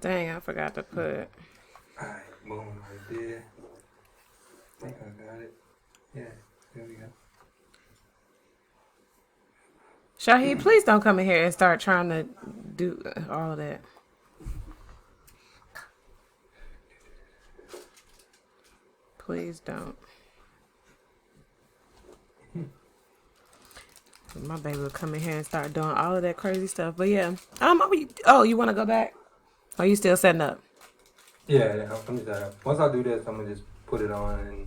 Dang, I forgot to put. Alright, boom, right there. I think I got it. Yeah, there we go. Shaheed, please don't come in here and start trying to do all of that. Please don't. My baby will come in here and start doing all of that crazy stuff. But yeah, you want to go back? Are you still setting up? Yeah, I'm just once I do this, I'm gonna just put it on and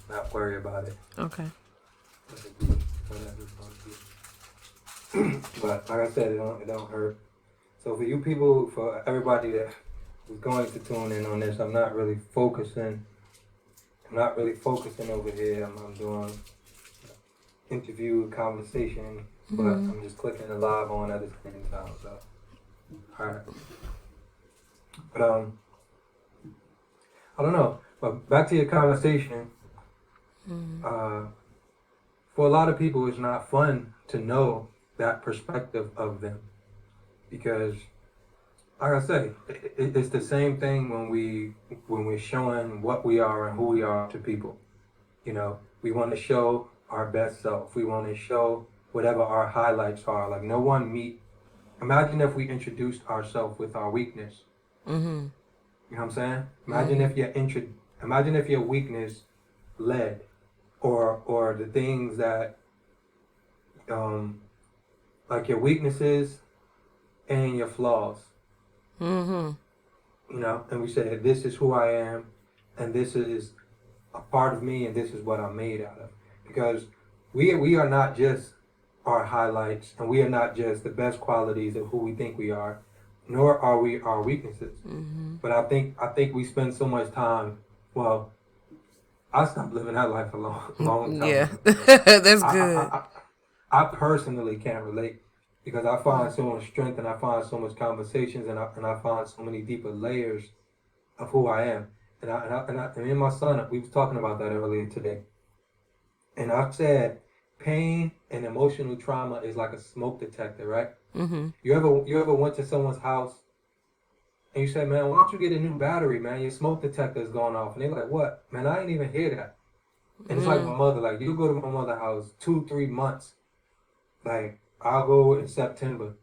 not worry about it. Okay. But like I said, it don't hurt. So for you people, for everybody that is going to tune in on this, I'm not really focusing over here. I'm doing interview, conversation, but I'm just clicking the live on at the same time. So, all right. But I don't know. But back to your conversation. For a lot of people, it's not fun to know that perspective of them, because, like I say, it's the same thing when we're showing what we are and who we are to people. You know, we want to show our best self. We want to show whatever our highlights are. Like imagine if we introduced ourselves with our weakness. Mm-hmm. You know what I'm saying? Imagine if your weakness led, or the things that, like your weaknesses and your flaws. Mm-hmm. You know, and we said, this is who I am, and this is a part of me, and this is what I'm made out of. Because we are not just our highlights, and we are not just the best qualities of who we think we are, nor are we our weaknesses. Mm-hmm. But I think we spend so much time. Well, I stopped living that life a long time Yeah, ago. that's good. I personally can't relate, because I find so much strength, and I find so much conversations, and I find so many deeper layers of who I am. And me and my son, we was talking about that earlier today. And I said, pain and emotional trauma is like a smoke detector, right? Mm-hmm. You ever went to someone's house and you said, man, why don't you get a new battery, man? Your smoke detector is going off. And they're like, what? Man, I ain't even hear that. And it's like my mother, like, you go to my mother's house 2-3 months. Like, I'll go in September.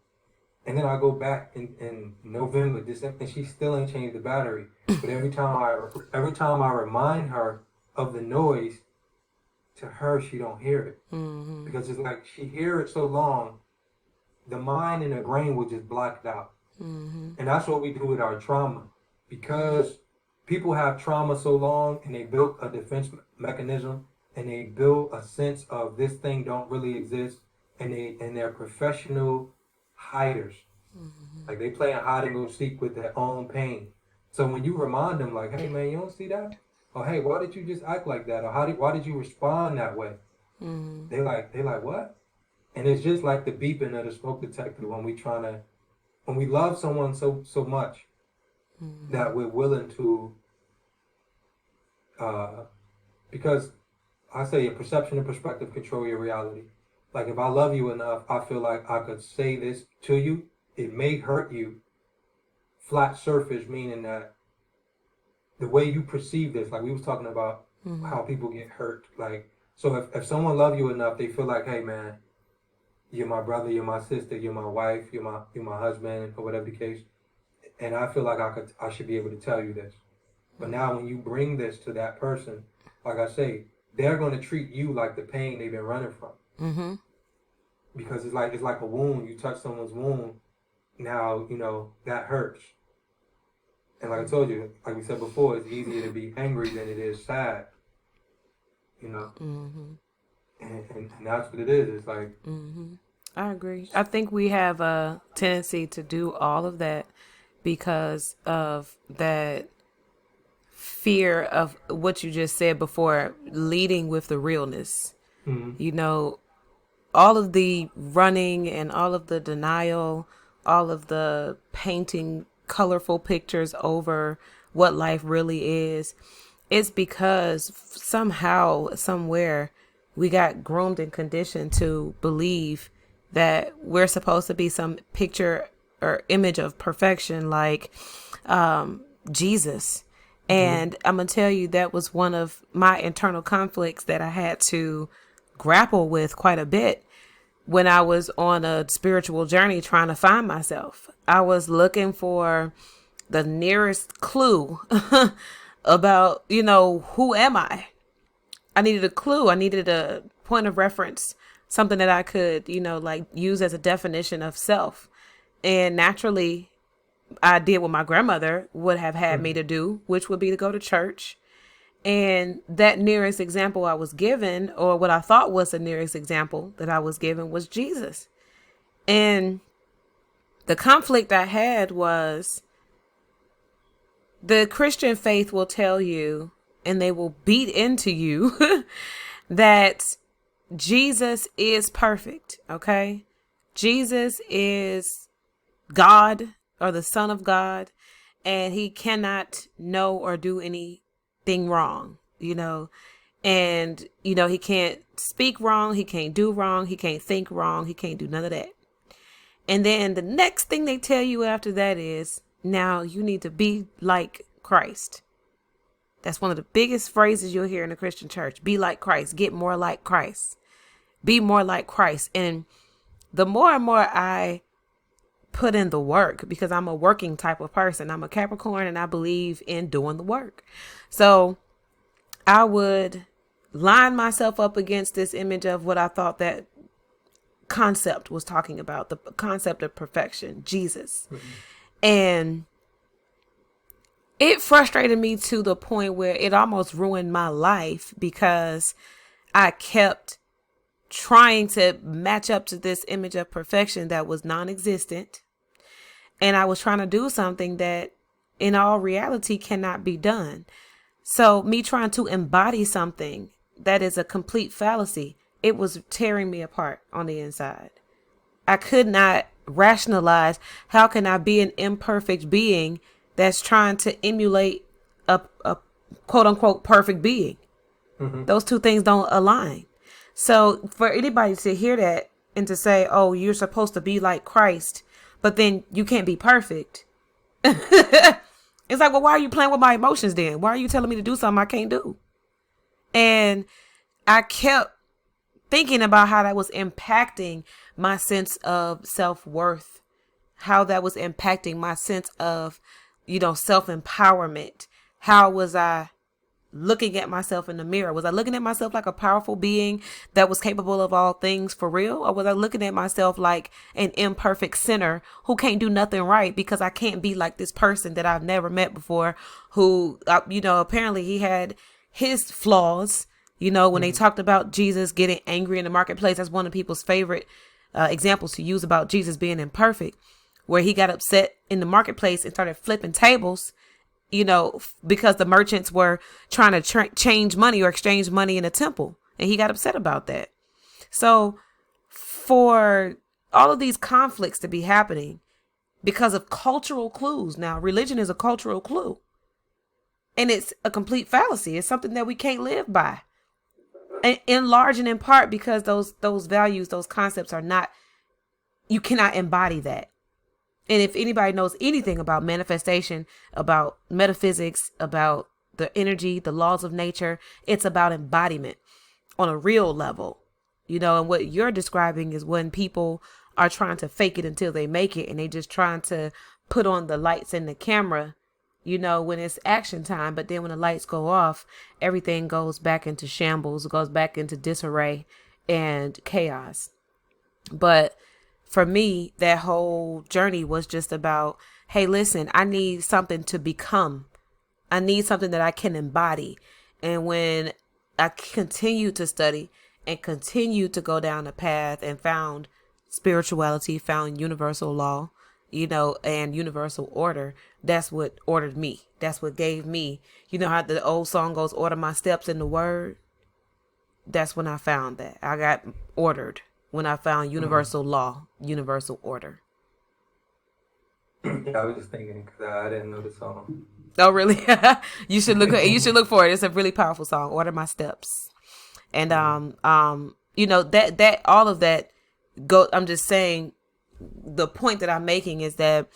And then I'll go back in November, December, and she still ain't changed the battery. But every time I remind her of the noise, to her, she don't hear it. Mm-hmm. Because it's like she hear it so long, the mind and the brain will just block it out. Mm-hmm. And that's what we do with our trauma. Because people have trauma so long, and they built a defense mechanism, and they build a sense of this thing don't really exist, and they're professional hiders. Mm-hmm. Like, they play hide and go seek with their own pain. So when you remind them, like, hey man, you don't see that? Or hey, why did you just act like that? Or why did you respond that way? Mm-hmm. They like what? And it's just like the beeping of the smoke detector when we love someone so much, Mm-hmm. that we're willing to, because I say your perception and perspective control your reality. Like, if I love you enough, I feel like I could say this to you. It may hurt you. Flat surface, meaning that the way you perceive this, like we was talking about, Mm-hmm. how people get hurt. Like, so if someone love you enough, they feel like, hey man, you're my brother, you're my sister, you're my wife, you're my husband, or whatever the case. And I feel like I should be able to tell you this. But now when you bring this to that person, like I say, they're going to treat you like the pain they've been running from. Mm-hmm. Because it's like a wound. You touch someone's wound, now, that hurts. And like I told you, like we said before, it's easier to be angry than it is sad. Mm-hmm. And that's what it is. It's like, Mm-hmm. I agree. I think we have a tendency to do all of that because of that fear of what you just said before, leading with the realness. mm-hmm. All of the running and all of the denial, all of the painting colorful pictures over what life really is, it's because somehow, somewhere, we got groomed and conditioned to believe that we're supposed to be some picture or image of perfection like Jesus. And I'm going to tell you, that was one of my internal conflicts that I had to grapple with quite a bit when I was on a spiritual journey trying to find myself. I was looking for the nearest clue about, who am I? I needed a clue. I needed a point of reference, something that I could, use as a definition of self. And naturally, I did what my grandmother would have had me to do, which would be to go to church. And that nearest example I was given, or what I thought was the nearest example that I was given, was Jesus. And the conflict I had was, the Christian faith will tell you, and they will beat into you that Jesus is perfect. Okay. Jesus is God, or the Son of God, and he cannot know or do anything wrong, and, he can't speak wrong. He can't do wrong. He can't think wrong. He can't do none of that. And then the next thing they tell you after that is, now you need to be like Christ. That's one of the biggest phrases you'll hear in the Christian church. Be like Christ. Get more like Christ. Be more like Christ. And the more and more I put in the work, because I'm a working type of person, I'm a Capricorn, and I believe in doing the work. So I would line myself up against this image of what I thought that concept was talking about, the concept of perfection, Jesus. And it frustrated me to the point where it almost ruined my life, because I kept trying to match up to this image of perfection that was non-existent. And I was trying to do something that in all reality cannot be done. So me trying to embody something that is a complete fallacy, it was tearing me apart on the inside. I could not rationalize, how can I be an imperfect being that's trying to emulate a quote unquote perfect being? Those two things don't align. So for anybody to hear that and to say, oh, you're supposed to be like Christ, but then you can't be perfect. It's like, well, why are you playing with my emotions then? Why are you telling me to do something I can't do? And I kept thinking about how that was impacting my sense of self-worth, how that was impacting my sense of, self-empowerment. How was I looking at myself in the mirror? Was I looking at myself like a powerful being that was capable of all things for real? Or was I looking at myself like an imperfect sinner who can't do nothing right because I can't be like this person that I've never met before, who, apparently he had his flaws. When they talked about Jesus getting angry in the marketplace, that's one of people's favorite examples to use about Jesus being imperfect, where he got upset in the marketplace and started flipping tables, because the merchants were trying to change money or exchange money in a temple. And he got upset about that. So for all of these conflicts to be happening because of cultural clues. Now, religion is a cultural clue, and it's a complete fallacy. It's something that we can't live by. And in large and in part because those values, those concepts are not, you cannot embody that. And if anybody knows anything about manifestation, about metaphysics, about the energy, the laws of nature, it's about embodiment on a real level, and what you're describing is when people are trying to fake it until they make it, and they just trying to put on the lights and the camera, when it's action time. But then when the lights go off, everything goes back into shambles, goes back into disarray and chaos. But for me, that whole journey was just about, hey, listen, I need something to become. I need something that I can embody. And when I continued to study and continued to go down the path and found spirituality, found universal law, and universal order, that's what ordered me. That's what gave me, how the old song goes, order my steps in the word. That's when I found that. I got ordered. When I found universal law, universal order. Yeah, I was just thinking because I didn't know the song. Oh, really? You should look for it. It's a really powerful song. Order my steps. And that all of that I'm just saying, the point that I'm making is that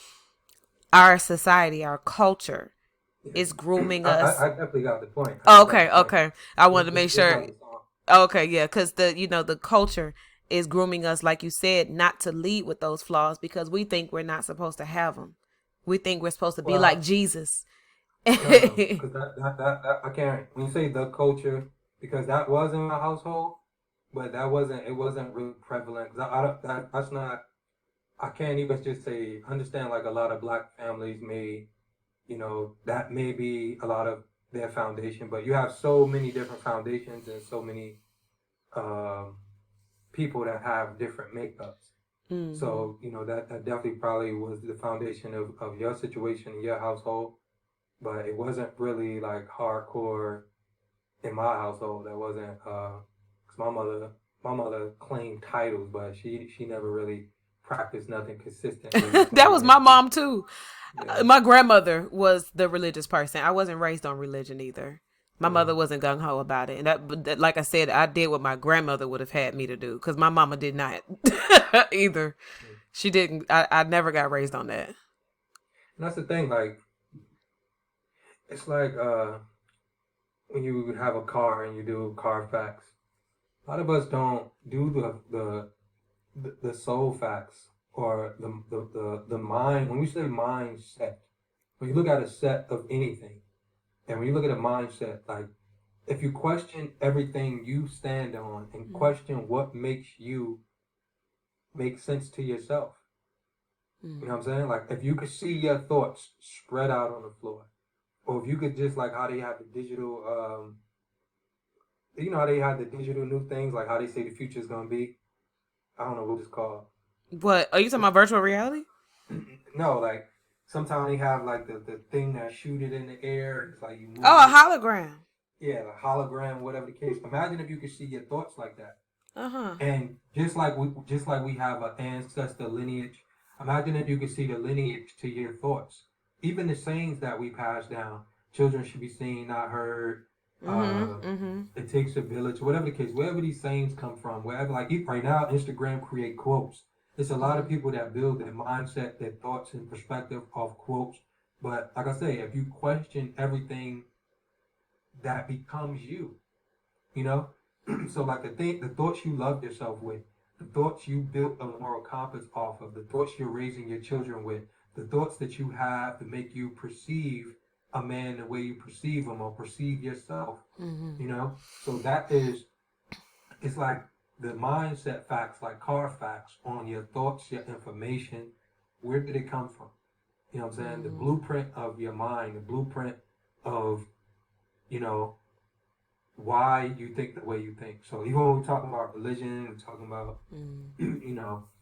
our society, our culture Yeah. is grooming I us. definitely got the point. I Oh, just got okay, the point. okay. I wanted to make Just sure. like the song. Okay, yeah, because the culture is grooming us, like you said, not to lead with those flaws because we think we're not supposed to have them. We think we're supposed to be like Well, Jesus. no, because that I can't. When you say the culture, because that was in my household, but that wasn't. It wasn't really prevalent. 'Cause I don't. That's not. I can't even just say understand. Like a lot of black families may, that may be a lot of their foundation, but you have so many different foundations and so many um, people that have different makeups. Hmm. So that definitely probably was the foundation of your situation in your household, but it wasn't really like hardcore in my household. That wasn't because my mother claimed titles, but she never really practiced nothing consistently. So That was my she, mom too. yeah, My grandmother was the religious person. I wasn't raised on religion either. My yeah, mother wasn't gung ho about it, and but like I said, I did what my grandmother would have had me to do because my mama did not either. yeah. She didn't. I never got raised on that. And that's the thing. Like it's like when you have a car and you do Carfax. A lot of us don't do the soul facts or the mind. When we say mindset, when you look at a set of anything, and when you look at a mindset, like if you question everything you stand on and question what makes you make sense to yourself, you know what I'm saying? Like if you could see your thoughts spread out on the floor, or if you could just like how they have the digital, how they have the digital new things, like how they say the future is gonna be. I don't know what it's called. What are you talking It's about? Virtual reality? no, like sometimes they have like the thing that shoot it in the air. It's like you Oh, move a it. hologram. Yeah, like hologram, whatever the case. Imagine if you could see your thoughts like that. Uh huh. And just like we have an ancestor lineage, imagine if you could see the lineage to your thoughts. Even the sayings that we pass down, children should be seen, not heard. Uh, Mm-hmm. Mm-hmm. it takes a village, whatever the case, wherever these sayings come from, wherever like right now, Instagram create quotes. There's a lot of people that build their mindset, their thoughts and perspective off quotes. But like I say, if you question everything, that becomes you. You know, so like the thoughts you love yourself with, the thoughts you built a moral compass off of, the thoughts you're raising your children with, the thoughts that you have to make you perceive a man the way you perceive him or perceive yourself. Mm-hmm. So that is, it's like the mindset facts, like car facts on your thoughts, your information. Where did it come from? You know what I'm saying? The Mm-hmm. blueprint of your mind, the blueprint of you know why you think the way you think. So even when we're talking about religion, we're talking about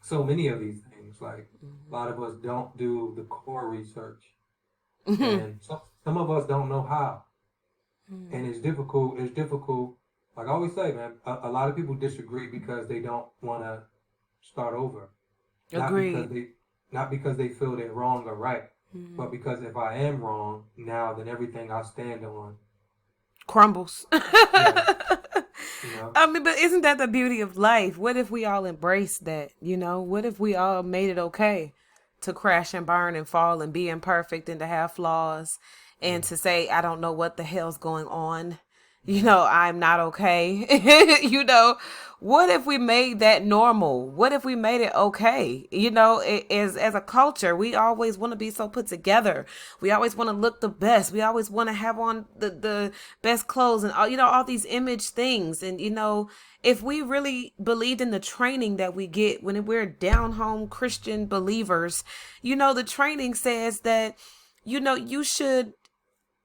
so many of these things. Like a lot of us don't do the core research, Mm-hmm. and some of us don't know how, and it's difficult. It's difficult. Like I always say, man, a lot of people disagree because they don't want to start over, not because Agreed. they not because they feel they're wrong or right, but because if I am wrong now, then everything I stand on, Crumbles. yeah, you know. I mean, but isn't that the beauty of life? What if we all embraced that? What if we all made it okay to crash and burn and fall and be imperfect and to have flaws and Yeah. to say, I don't know what the hell's going on? I'm not okay. What if we made that normal? What if we made it okay? As a culture, we always want to be so put together. We always want to look the best. We always want to have on the best clothes and all these image things. And if we really believed in the training that we get when we're down home Christian believers, the training says that you should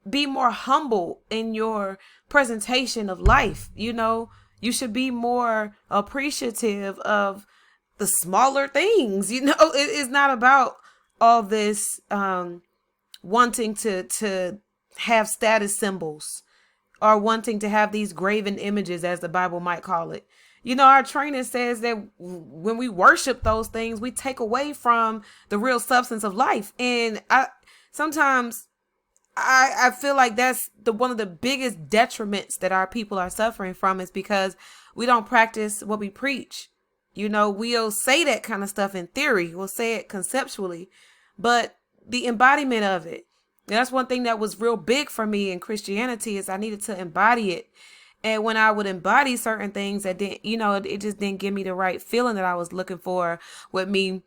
be more humble in your presentation of life. You should be more appreciative of the smaller things. It is not about all this wanting to have status symbols or wanting to have these graven images, as the Bible might call it. Our training says that when we worship those things, we take away from the real substance of life. And sometimes I feel like that's one of the biggest detriments that our people are suffering from is because we don't practice what we preach. We'll say that kind of stuff in theory. We'll say it conceptually, but the embodiment of it. That's one thing that was real big for me in Christianity is I needed to embody it. And when I would embody certain things that didn't, it just didn't give me the right feeling that I was looking for with me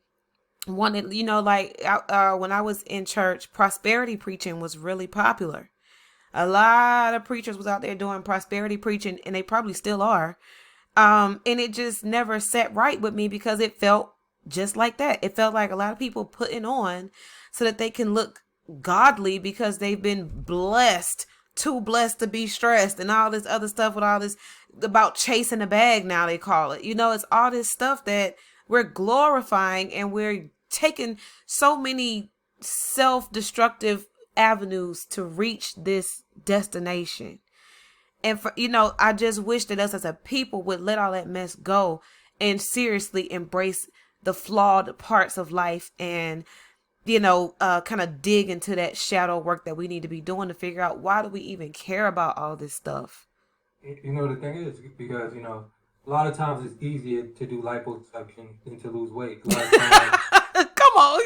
wanted, when I was in church, prosperity preaching was really popular. A lot of preachers was out there doing prosperity preaching, and they probably still are. And it just never sat right with me because it felt just like that. It felt like a lot of people putting on so that they can look godly because they've been blessed, too blessed to be stressed, and all this other stuff with all this about chasing the bag. Now they call it, it's all this stuff that we're glorifying, and we're taking so many self-destructive avenues to reach this destination. And I just wish that us as a people would let all that mess go and seriously embrace the flawed parts of life and, kind of dig into that shadow work that we need to be doing to figure out why do we even care about all this stuff. The thing is, because, a lot of times it's easier to do liposuction than to lose weight. A lot of times, come on.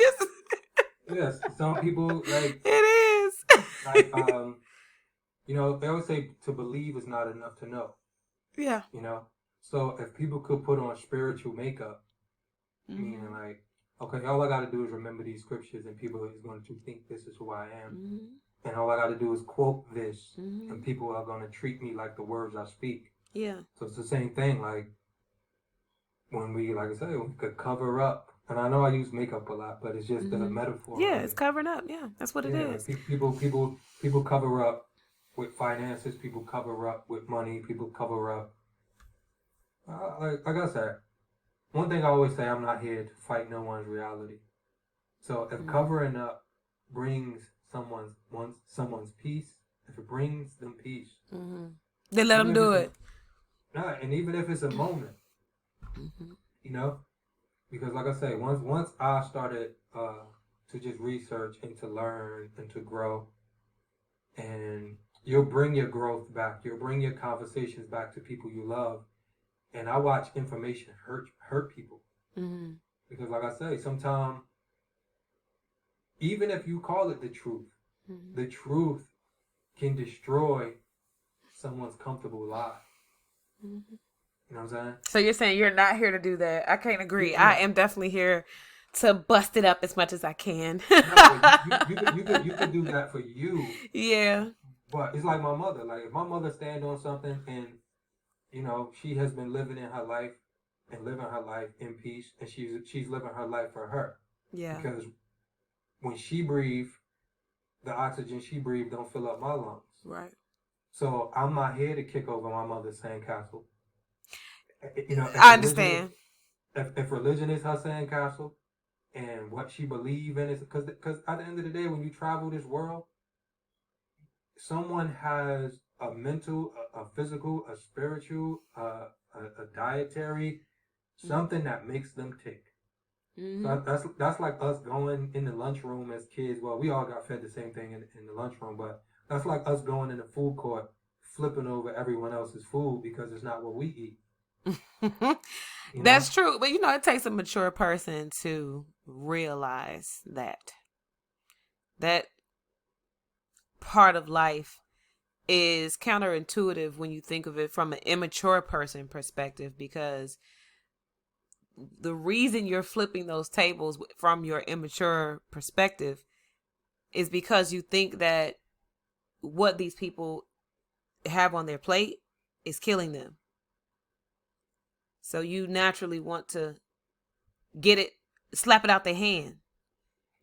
Yes, some people, like, it is. Like, they always say to believe is not enough to know. Yeah. So if people could put on spiritual makeup, meaning like, okay, all I got to do is remember these scriptures and people is going to think this is who I am. And all I got to do is quote this and people are going to treat me like the words I speak. Yeah. So it's the same thing. Like when we, like I said, we could cover up. And I know I use makeup a lot, but it's just a metaphor. Yeah, it's covering up. Yeah, that's what it is. People cover up with finances. People cover up with money. People cover up. Like I said, one thing I always say, I'm not here to fight no one's reality. So if covering up brings someone's peace, if it brings them peace, then let them do it. And even if it's a moment, because like I say, once I started to just research and to learn and to grow, and you'll bring your growth back, you'll bring your conversations back to people you love, and I watch information hurt people. Because like I say, sometimes even if you call it the truth can destroy someone's comfortable life. You know what I'm saying? So you're saying you're not here to do that. I can't agree. Yeah. I am definitely here to bust it up as much as I can. You could do that for you. Yeah. But it's like my mother. Like if my mother stand on something and, she has been living in her life and living her life in peace, and she's living her life for her. Yeah. Because when she breathes, the oxygen she breathes don't fill up my lungs. Right. So I'm not here to kick over my mother's sandcastle. I understand. If religion is her sandcastle and what she believes in is because at the end of the day, when you travel this world, someone has a mental, a physical, a spiritual, a dietary, something that makes them tick. So that's like us going in the lunchroom as kids. Well, we all got fed the same thing in the lunchroom, but that's like us going in the food court, flipping over everyone else's food because it's not what we eat. That's true. But it takes a mature person to realize that part of life is counterintuitive when you think of it from an immature person perspective, because the reason you're flipping those tables from your immature perspective is because you think that what these people have on their plate is killing them. So you naturally want to slap it out their hand.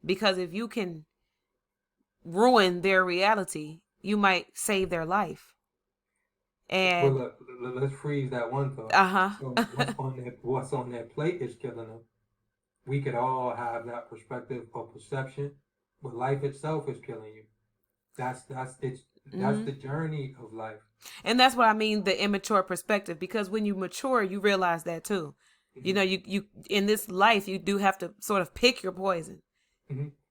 Because if you can ruin their reality, you might save their life. And well, let's freeze that one thought. So what's on their plate is killing them. We could all have that perspective or perception, but life itself is killing you. That's the journey of life. And that's what I mean, the immature perspective, because when you mature, you realize that too. You in this life, you do have to sort of pick your poison.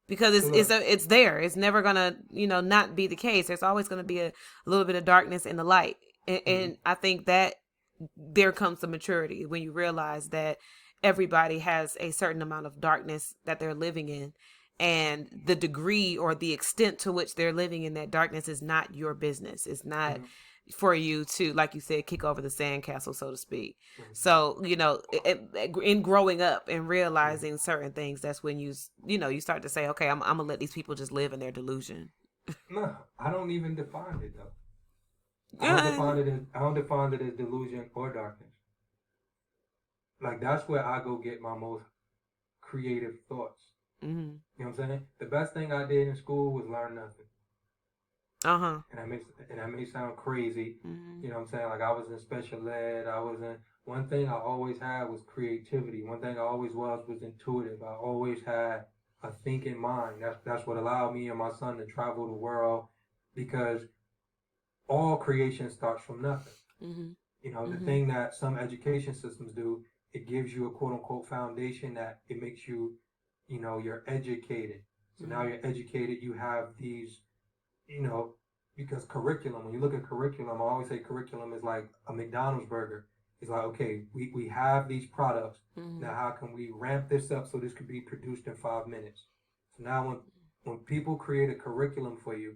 Because it's there. It's never gonna, not be the case. There's always gonna be a little bit of darkness in the light. And I think that there comes the maturity when you realize that everybody has a certain amount of darkness that they're living in, and the degree or the extent to which they're living in that darkness is not your business. It's not Mm-hmm. for you to, like you said, kick over the sandcastle, so to speak. Mm-hmm. So, in growing up and Mm-hmm. realizing certain things, that's when you start to say, okay, I'm gonna let these people just live in their delusion. No, I don't even define it though. Yeah. I don't define it as delusion or darkness. Like that's where I go get my most creative thoughts. Mm-hmm. You know what I'm saying? The best thing I did in school was learn nothing. Uh-huh. And that may sound crazy. Mm-hmm. You know what I'm saying? Like I was in special ed. I was in one thing I always had was creativity. One thing I always was intuitive. I always had a thinking mind. That's what allowed me and my son to travel the world because all creation starts from nothing. Mm-hmm. You know, the Mm-hmm. thing that some education systems do, it gives you a quote unquote foundation that it makes you, you're educated. So now Mm-hmm. you're educated, you have these, you know, because curriculum, when you look at curriculum, I always say curriculum is like a McDonald's burger. It's like, okay, we have these products. Mm-hmm. Now, how can we ramp this up so this could be produced in 5 minutes? So now, when people create a curriculum for you,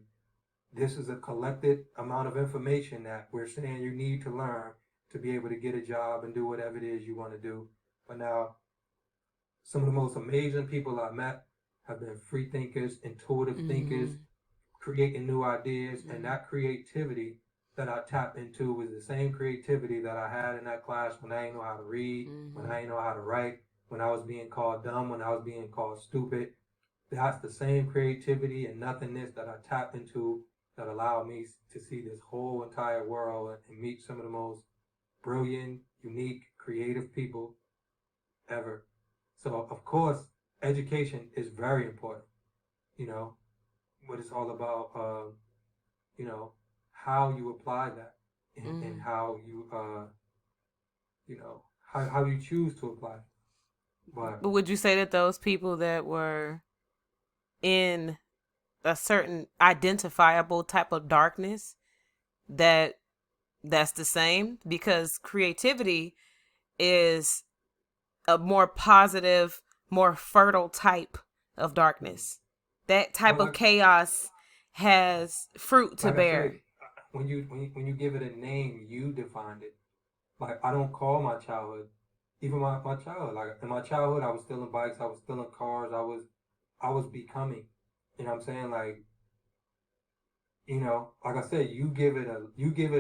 this is a collected amount of information that we're saying you need to learn to be able to get a job and do whatever it is you want to do. But now, some of the most amazing people I've met have been free thinkers, intuitive thinkers, Mm-hmm. creating new ideas, and Mm-hmm. that creativity that I tapped into was the same creativity that I had in that class when I didn't know how to read, when Mm-hmm. I didn't know how to write, when I was being called dumb, when I was being called stupid. That's the same creativity and nothingness that I tapped into that allowed me to see this whole entire world and meet some of the most brilliant, unique, creative people ever. So, of course, education is very important. You know, what it's all about, you know, how you apply that and Mm-hmm. how how you choose to apply it. But But would you say that those people that were in a certain identifiable type of darkness, that that's the same? Because creativity is a more positive, more fertile type of darkness. That type well, of chaos has fruit to like I said, bear. when you give it a name, you defined it. Like I don't call my childhood, even my childhood. Like in my childhood, I was still in bikes, I was still in cars, I was becoming. You know what I'm saying? Like like I said, you give it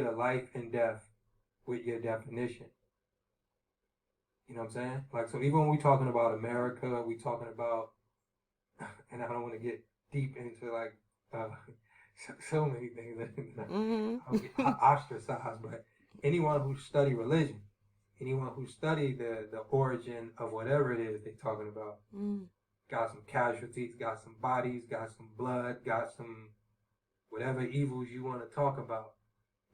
a life and death with your definition. You know what I'm saying? Like so, even when we talking about America, we talking about, and I don't want to get deep into like uh, so many things that I'll get Mm-hmm. ostracized. But anyone who study religion, anyone who study the origin of whatever it is they're talking about, Mm-hmm. got some casualties, got some bodies, got some blood, got some whatever evils you want to talk about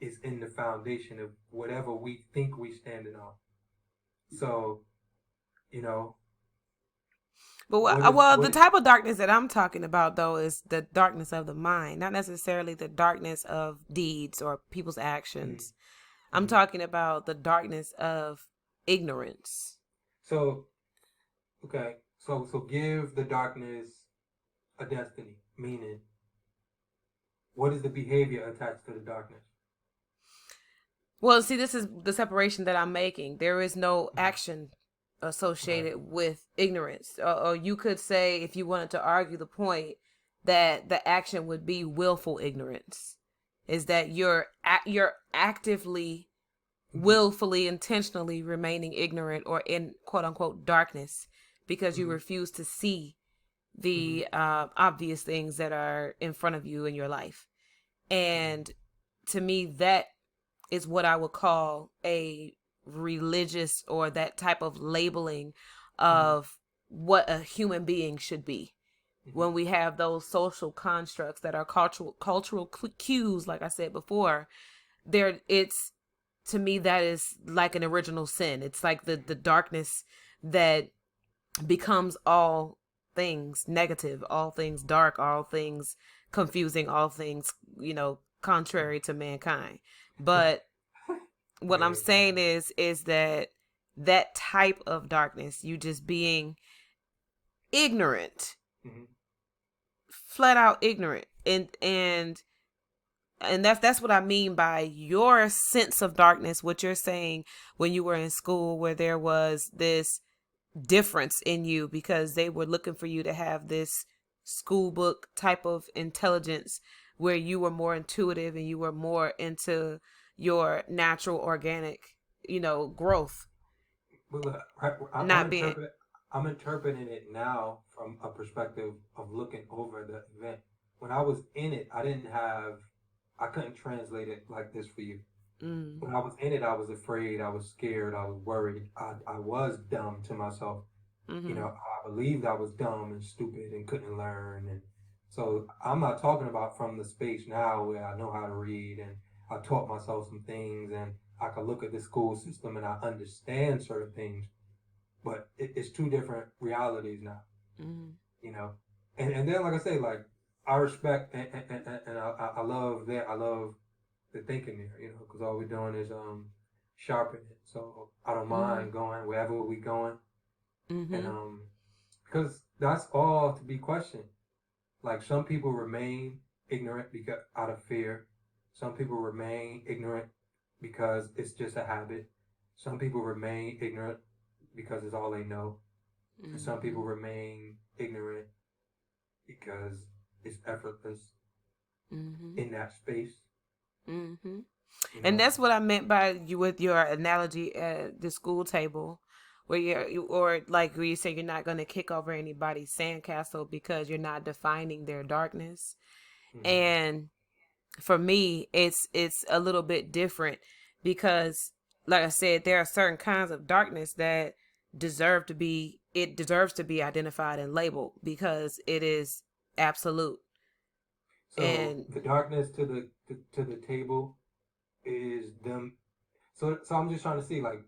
is in the foundation of whatever we think we standing on. So, you know, But what is well, what the is type of darkness that I'm talking about though is the darkness of the mind, not necessarily the darkness of deeds or people's mm, actions. I'm mm. talking about the darkness of ignorance. So okay, so give the darkness a destiny, meaning what is the behavior attached to the darkness? Well, see, this is the separation that I'm making. There is no Mm, action right. associated with ignorance. Or you could say, if you wanted to argue the point, that the action would be willful ignorance. Is that you're actively, Mm-hmm, willfully, intentionally remaining ignorant or in quote unquote darkness because you mm-hmm, refuse to see mm-hmm, the obvious things that are in front of you in your life. And to me, that is what I would call a religious or that type of labeling mm-hmm, of what a human being should be. mm-hmm, When we have those social constructs that are cultural cues, like I said before, there it's, to me, that is like an original sin. It's like the darkness that becomes all things negative, all things dark, all things confusing, all things, contrary to mankind. But what I'm yeah, saying is that that type of darkness, you just being ignorant, Mm-hmm. flat out ignorant. And that's what I mean by your sense of darkness, what you're saying when you were in school, where there was this difference in you because they were looking for you to have this school book type of intelligence, where you were more intuitive and you were more into your natural organic, growth, But look, not being. I'm interpreting it now from a perspective of looking over the event. When I was in it, I couldn't translate it like this for you. Mm, When I was in it, I was afraid, I was scared, I was worried. I was dumb to myself. mm-hmm, I believed I was dumb and stupid and couldn't learn. And so I'm not talking about from the space now where I know how to read and I taught myself some things and I can look at the school system and I understand certain things, but it's two different realities now, mm-hmm, you know. And then, like I say, like I respect and I love that. I love the thinking there, because all we're doing is sharpening it. So I don't mm-hmm, mind going wherever we going, and mm-hmm, because that's all to be questioned. Like some people remain ignorant because out of fear. Some people remain ignorant because it's just a habit. Some people remain ignorant because it's all they know. And some people mm-hmm, remain ignorant because it's effortless mm-hmm, in that space, mm-hmm. you And know. that's what I meant by you with your analogy at the school table, where or like where you say you're not going to kick over anybody's sandcastle because you're not defining their darkness. Mm-hmm. And for me, it's a little bit different because, like I said, there are certain kinds of darkness that deserves to be identified and labeled because it is absolute. So And the darkness to the table is them. So I'm just trying to see like,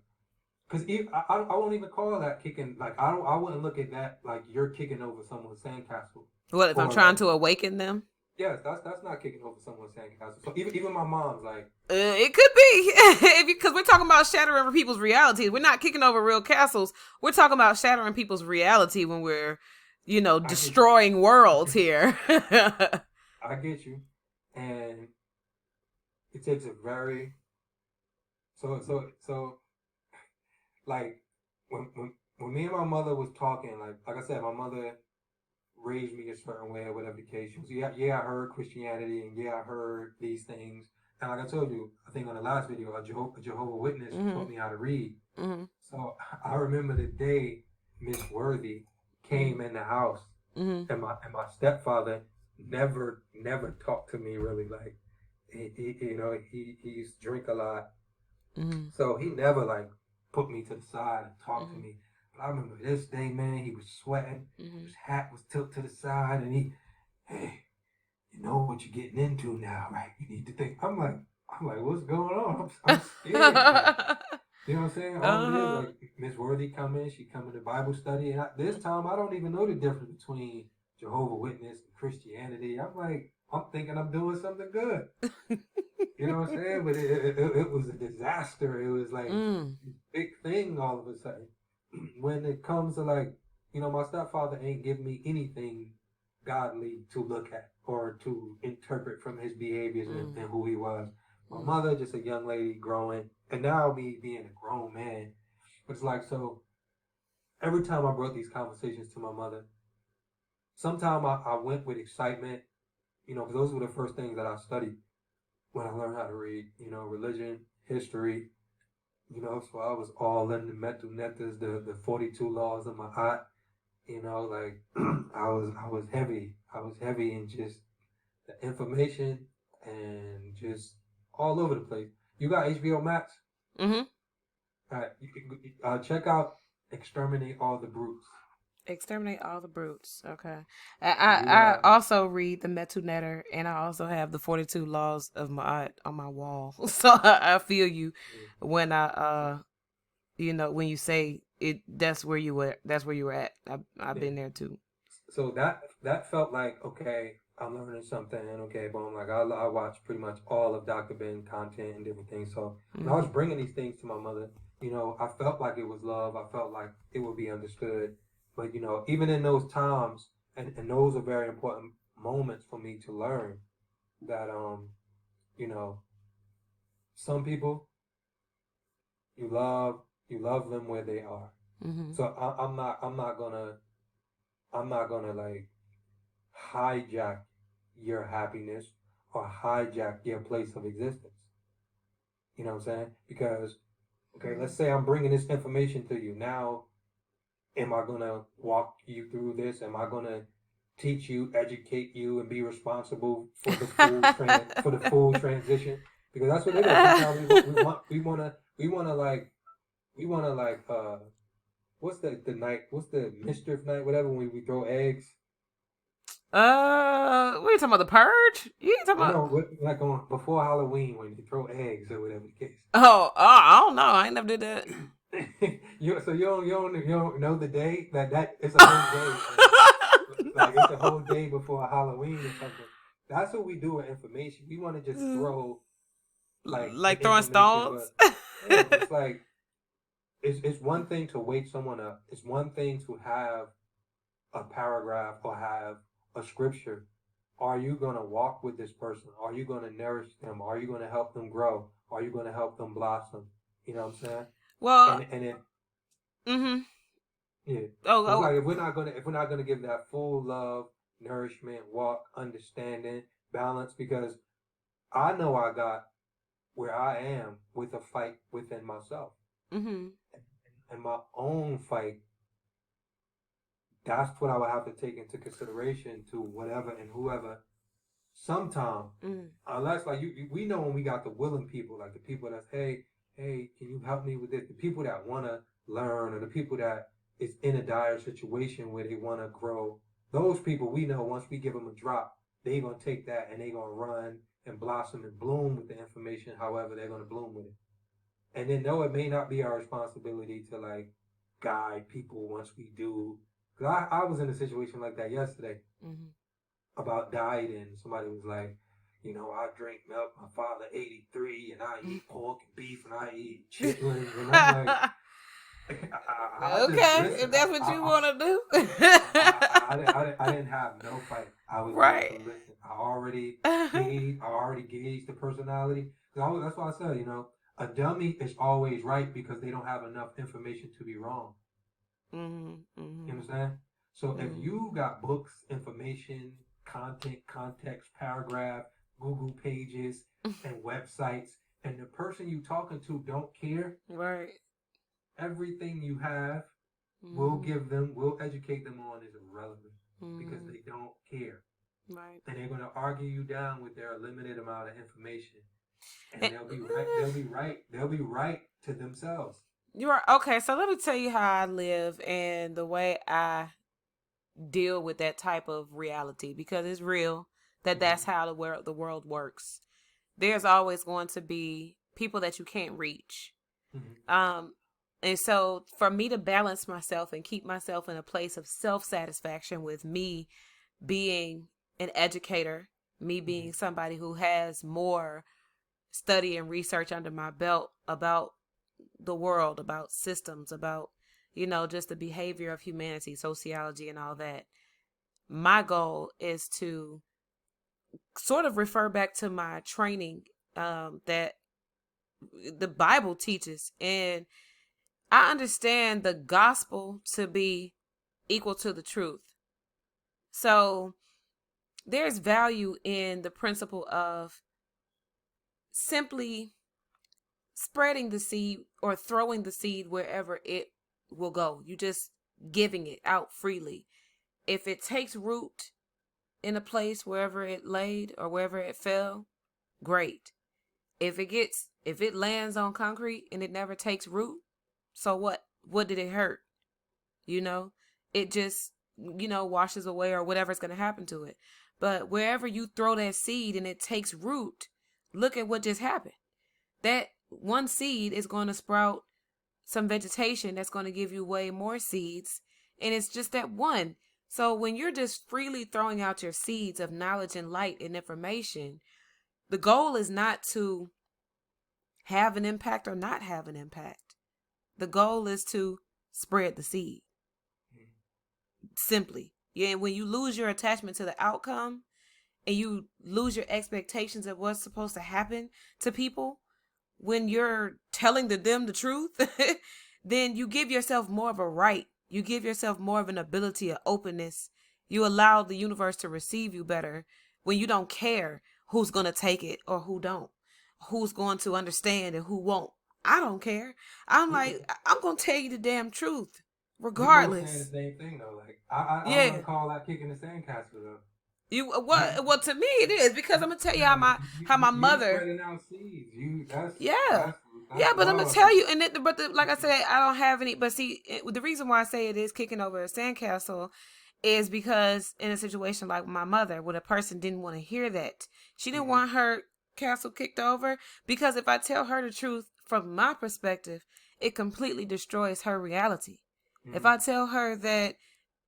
cause I won't even call that kicking. Like I wouldn't look at that like you're kicking over someone's sandcastle, what if I'm or trying like to awaken them? yes, that's not kicking over someone's sandcastle. So even my mom's like, It could be because we're talking about shattering people's realities. We're not kicking over real castles. We're talking about shattering people's reality when we're, I get you, destroying worlds here. I get you, and it takes a very so like when me and my mother was talking, like I said, my mother raised me a certain way or whatever the case. She was, yeah, I heard Christianity and yeah, I heard these things. And like I told you, I think on the last video, a Jehovah Witness Hmm. taught me how to read. Hmm. So I remember the day Miss Worthy Hmm. came in the house, Hmm. and my stepfather never talked to me really like he used to drink a lot, Hmm. so he never like put me to the side and talked to Hmm. me. But I remember this day, man, he was sweating. Hmm. His hat was tilted to the side, and hey, you know what you're getting into now, right? You need to think. I'm like, what's going on? I'm scared. Like, you know what I'm saying? All it is, Uh-huh. like, Miss Worthy come in, she come in the Bible study, and this time I don't even know the difference between Jehovah Witness and Christianity. I'm like, I'm thinking I'm doing something good. You know what I'm saying? But it was a disaster. It was like Mm. this big thing all of a sudden. When it comes to like, my stepfather ain't give me anything godly to look at or to interpret from his behaviors Mm. and who he was. My Mm. mother, just a young lady growing, and now me being a grown man. It's like, so every time I brought these conversations to my mother, sometime I went with excitement, because those were the first things that I studied when I learned how to read, religion, history, so I was all in the mental netters, the 42 laws of my heart, like I was heavy. I was heavy in just the information and just all over the place. You got HBO Max? Mm-hmm. All right, check out Exterminate All the Brutes. Exterminate all the brutes. Okay. You I also read the Metu Netter, and I also have the 42 Laws of Ma'at on my wall. So I feel you when when you say it. That's where you were. That's where you were at. I've yeah. been there too. So that felt like, okay, I'm learning something. Okay, boom. Like I watch pretty much all of Dr. Ben content and different things. So when I was Mm-hmm. bringing these things to my mother, I felt like it was love. I felt like it would be understood. But, even in those times, and those are very important moments for me to learn that, you know, some people you love them where they are. Mm-hmm. So I'm not gonna like hijack your happiness or hijack your place of existence. You know what I'm saying? Because okay, let's say I'm bringing this information to you now. Am I gonna walk you through this? Am I gonna teach you, educate you, and be responsible for the full transition? Because that's what it is. Sometimes we wanna like what's the night? What's the mischief night? Whatever when we throw eggs. What are you talking about? The purge? You ain't talking I about? know, like on before Halloween when they throw eggs or whatever the case. I don't know. I ain't never did that. You don't know the day that it's a whole day like it's a whole day before Halloween or something. That's what we do with information. We want to just throw like the Like throwing information, stones. but yeah, it's like it's one thing to wake someone up. It's one thing to have a paragraph or have a scripture. Are you going to walk with this person? Are you going to nourish them? Are you going to help them grow? Are you going to help them blossom? You know what I'm saying? Well, And then mm-hmm. yeah. Oh, So it's like oh, if we're not gonna give that full love, nourishment, walk, understanding, balance, because I know I got where I am with a fight within myself mm-hmm. and my own fight. That's what I would have to take into consideration to whatever and whoever. Sometime, Mm-hmm. unless like we know when we got the willing people, like the people that's hey, can you help me with this? The people that want to learn, or the people that is in a dire situation where they want to grow. Those people we know once we give them a drop, they gonna take that and they gonna run and blossom and bloom with the information. However, they're gonna bloom with it. And then no, it may not be our responsibility to like guide people once we do. Cause I was in a situation like that yesterday Mm-hmm. about dieting. Somebody was like, I drink milk. My father 83, and I eat pork and beef, and I eat chitlins, and I'm like, I just Okay, listen. if that's what you want to I didn't have no fight. I was do. there to Right. listen. I already gauged the personality. That's why I said, a dummy is always right because they don't have enough information to be wrong. Mm-hmm. You Mm-hmm. understand? So if Mm-hmm. you got books, information, content, context, paragraph, Google pages, and websites, and the person you talking to don't care, Right. everything you have Mm-hmm. will educate them on is irrelevant because Mm-hmm. they don't care. Right. And they're gonna argue you down with their limited amount of information. And And, they'll be right, they'll be right to themselves. you are okay. So let me tell you how I live and the way I deal with that type of reality because it's real that that's Mm-hmm. how the world works. There's always going to be people that you can't reach. Mm-hmm. Um, and so for me to balance myself and keep myself in a place of self-satisfaction with me being an educator, me Mm-hmm. being somebody who has more study and research under my belt about the world, about systems, about, just the behavior of humanity, sociology, and all that. My goal is to sort of refer back to my training that the Bible teaches. And I understand the gospel to be equal to the truth. So there's value in the principle of simply spreading the seed or throwing the seed wherever it will go. You just giving it out freely. If it takes root in a place wherever it laid or wherever it fell, great. If it lands on concrete and it never takes root, so what? What did it hurt? You know, it just, washes away or whatever's going to happen to it. But wherever you throw that seed and it takes root, look at what just happened. That one seed is going to sprout some vegetation that's going to give you way more seeds. And it's just that one. So when you're just freely throwing out your seeds of knowledge and light and information, the goal is not to have an impact or not have an impact. The goal is to spread the seed. Simply. Yeah, and when you lose your attachment to the outcome and you lose your expectations of what's supposed to happen to people when you're telling them the truth, then you give yourself more of a right. You give yourself more of an ability of openness. You allow the universe to receive you better when you don't care who's going to take it or who don't, who's going to understand and who won't. I don't care. I'm like, I'm going to tell you the damn truth, We both saying the regardless. same thing though. Like I Yeah. wouldn't call that kicking the sandcastle though. You You, what? Well, to me it is, because I'm gonna tell you yeah, how my you mother. spreading out seeds. You Yeah. that's Yeah, but I'm gonna love. tell you, and like I said, I don't have any. But see, the reason why I say it is kicking over a sandcastle is because in a situation like my mother, when a person didn't want to hear that, she didn't Mm-hmm. want her castle kicked over. Because if I tell her the truth from my perspective, it completely destroys her reality. If Mm-hmm. I tell her that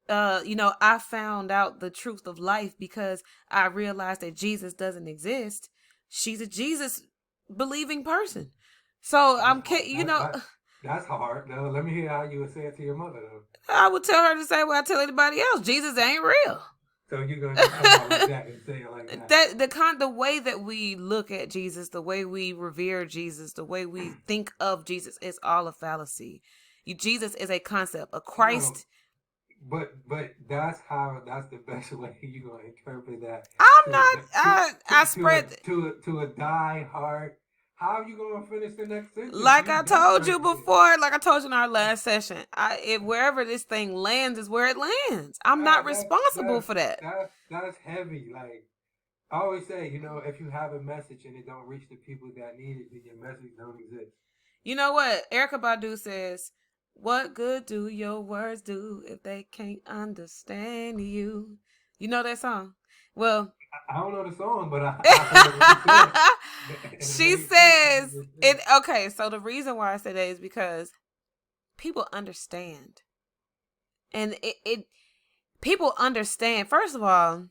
I found out the truth of life because I realized that Jesus doesn't exist. She's a Jesus believing person. So That's I'm, hard. That's hard. Though. Let me hear how you would say it to your mother though. I would tell her the same way I tell anybody else. Jesus ain't real. So you're gonna just come out like that and say it like that. The way that we look at Jesus, the way we revere Jesus, the way we think of Jesus is all a fallacy. Jesus is a concept. A No, Christ. but that's the best way you're gonna interpret that I'm to not. I spread. to a die hard. How are you gonna finish the next sentence? Like You I done told right you there. before, like I told you in our last session, if wherever this thing lands is where it lands. I'm not That, responsible for that. that's heavy. Like I always say, if you have a message and it don't reach the people that need it, then your message don't exist. You know what? Erica Badu says, "What good do your words do if they can't understand you?" You know that song? Well, I don't know the song, but I heard what you said, and it she made sense to me says just it. then. Okay, so the reason why I say that is because people understand, and it people understand. First of all,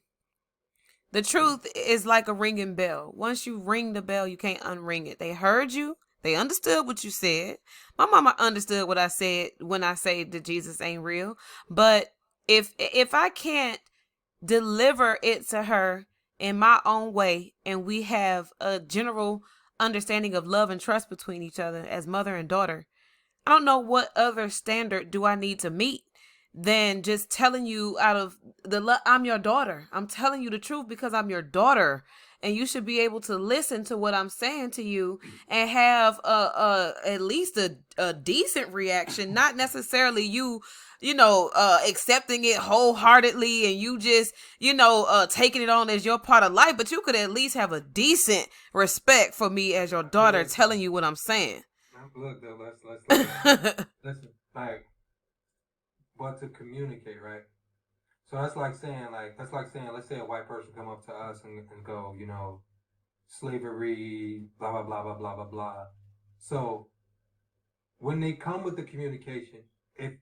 the truth is like a ringing bell. Once you ring the bell, you can't unring it. They heard you. They understood what you said. My mama understood what I said when I say that Jesus ain't real. But if I can't deliver it to her in my own way, and we have a general understanding of love and trust between each other as mother and daughter, I don't know what other standard do I need to meet than just telling you out of I'm your daughter. I'm telling you the truth because I'm your daughter, and you should be able to listen to what I'm saying to you and have at least a decent reaction, not necessarily accepting it wholeheartedly and you just taking it on as your part of life, but you could at least have a decent respect for me as your daughter Look, telling you what I'm saying. look, though. Let's listen. Like, but to communicate, right? So that's like saying, let's say a white person come up to us and go, slavery, blah blah blah blah blah blah blah. So when they come with the communication, if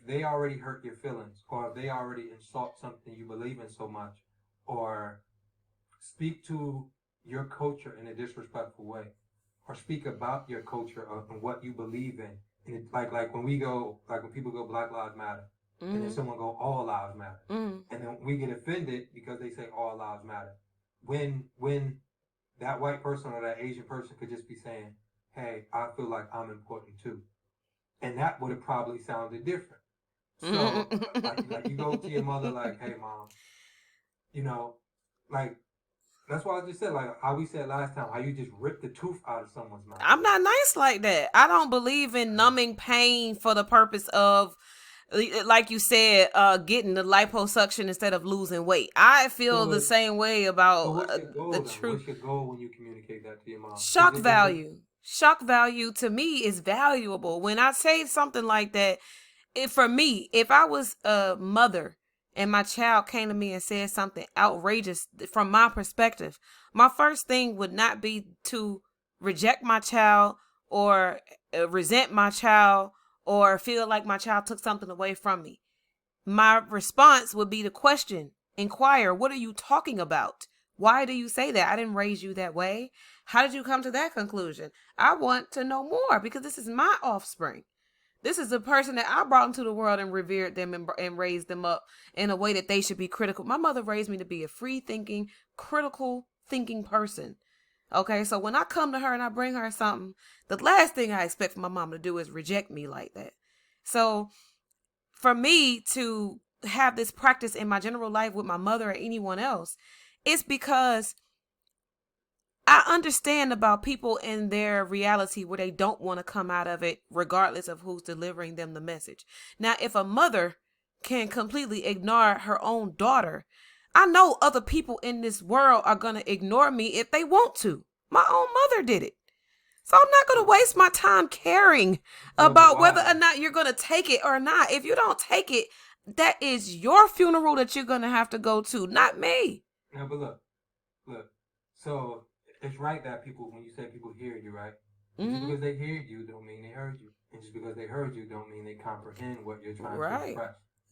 they already hurt your feelings, or if they already insult something you believe in so much, or speak to your culture in a disrespectful way, or speak about your culture and what you believe in, and like when people go Black Lives Matter, and then Mm-hmm. someone go All Lives Matter, Mm-hmm. and then we get offended because they say All Lives Matter, when that white person or that Asian person could just be saying, hey, I feel like I'm important too, and that would have probably sounded different. So like you go to your mother like, hey mom, you know, like that's why I just said, like how we said last time, how you just rip the tooth out of someone's mouth. I'm not nice like that. I don't believe in numbing pain for the purpose of, like you said, getting the liposuction instead of losing weight. I feel the So, same way so about what's your the goal then? truth. What's your goal when you communicate that to your mom? Is Shock it is it value. Shock value to me is valuable. When I say something like that, for me, if I was a mother and my child came to me and said something outrageous from my perspective, my first thing would not be to reject my child or resent my child or feel like my child took something away from me. My response would be to question, inquire, what are you talking about? Why do you say that? I didn't raise you that way. How did you come to that conclusion? I want to know more because this is my offspring. This is a person that I brought into the world and revered them and raised them up in a way that they should be critical. My mother raised me to be a free thinking, critical thinking person. Okay, so when I come to her and I bring her something, the last thing I expect for my mom to do is reject me like that. So for me to have this practice in my general life with my mother or anyone else, it's because I understand about people in their reality where they don't want to come out of it regardless of who's delivering them the message. Now, if a mother can completely ignore her own daughter, I know other people in this world are going to ignore me if they want to. My own mother did it. So I'm not going to waste my time caring about whether or not you're going to take it or not. If you don't take it, that is your funeral that you're going to have to go to, not me. Yeah, but look. So it's right that people, when you say people hear you, right? Mm-hmm. Just because they hear you don't mean they heard you. And just because they heard you don't mean they comprehend what you're trying to express.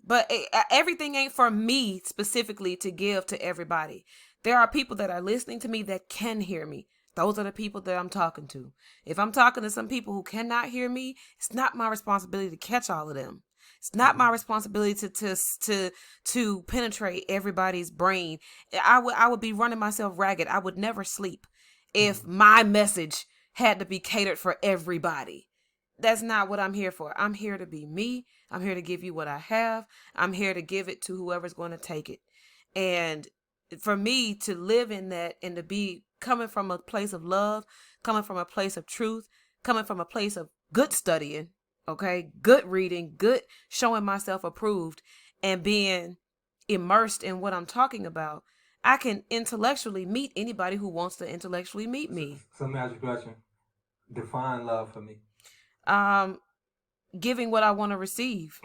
But everything ain't for me specifically to give to everybody. There are people that are listening to me that can hear me. Those are the people that I'm talking to. If I'm talking to some people who cannot hear me, it's not my responsibility to catch all of them. It's not my responsibility to penetrate everybody's brain. I would be running myself ragged. I would never sleep if my message had to be catered for everybody. That's not what I'm here for. I'm here to be me. I'm here to give you what I have. I'm here to give it to whoever's going to take it. And for me to live in that and to be coming from a place of love, coming from a place of truth, coming from a place of good studying, okay, good reading, good showing myself approved and being immersed in what I'm talking about, I can intellectually meet anybody who wants to intellectually meet me. So let me ask you a question. Define love for me. Giving what I want to receive.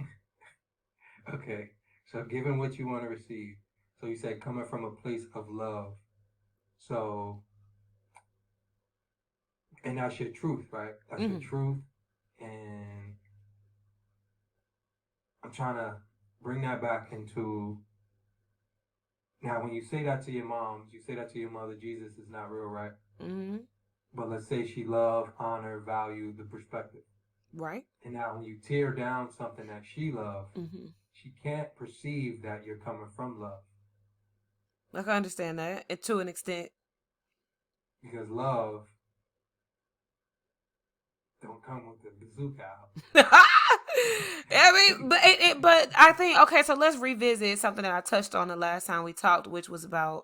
Okay. So giving what you want to receive. So you said coming from a place of love. So, and that's your truth, right? That's your truth. And I'm trying to bring that back into, now when you say that to your moms, you say that to your mother, Jesus is not real, right? Mm-hmm. But let's say she loved, honored, valued the perspective. Right. And now when you tear down something that she loved, she can't perceive that you're coming from love. I can understand that, and to an extent. Because love don't come with the bazooka out. I mean, but I think, okay, so let's revisit something that I touched on the last time we talked, which was about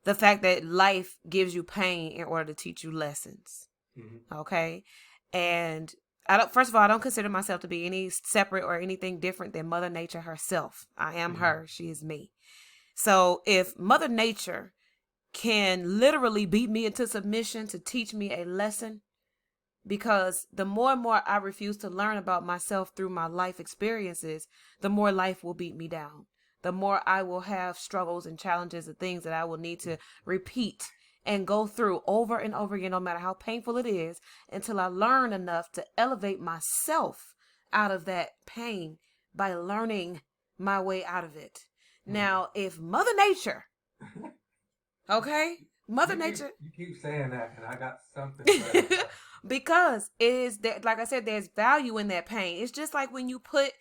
the fact that life gives you pain in order to teach you lessons. Mm-hmm. Okay. And first of all, I don't consider myself to be any separate or anything different than Mother Nature herself. I am her. She is me. So if Mother Nature can literally beat me into submission to teach me a lesson, because the more and more I refuse to learn about myself through my life experiences, the more life will beat me down. The more I will have struggles and challenges and things that I will need to repeat and go through over and over again, no matter how painful it is, until I learn enough to elevate myself out of that pain by learning my way out of it. Now, if Mother Nature, okay, Mother Nature. You keep saying that, and I got something for that. Because it is that, like I said, there's value in that pain. It's just like when you put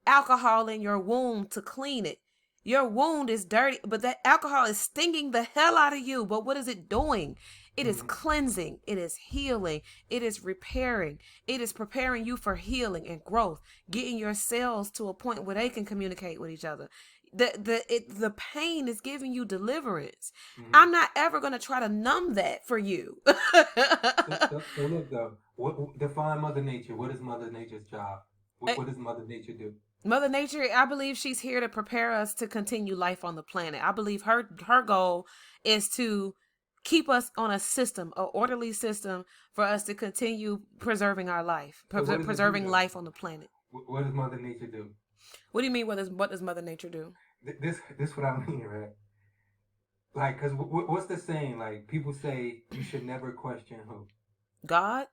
alcohol in your wound to clean it. Your wound is dirty, but that alcohol is stinging the hell out of you. But what is it doing? It is cleansing. It is healing. It is repairing. It is preparing you for healing and growth, getting your cells to a point where they can communicate with each other. The pain is giving you deliverance. I'm not ever going to try to numb that for you. So look though, define Mother Nature. What is Mother Nature's job? What does Mother Nature do? Mother Nature, I believe she's here to prepare us to continue life on the planet. I believe her goal is to keep us on a system, an orderly system for us to continue preserving our life, preserving life on the planet. What does Mother Nature do? What do you mean? What does Mother Nature do? This what I mean, right? Like, cause what's the saying? Like, people say you should never question who? God.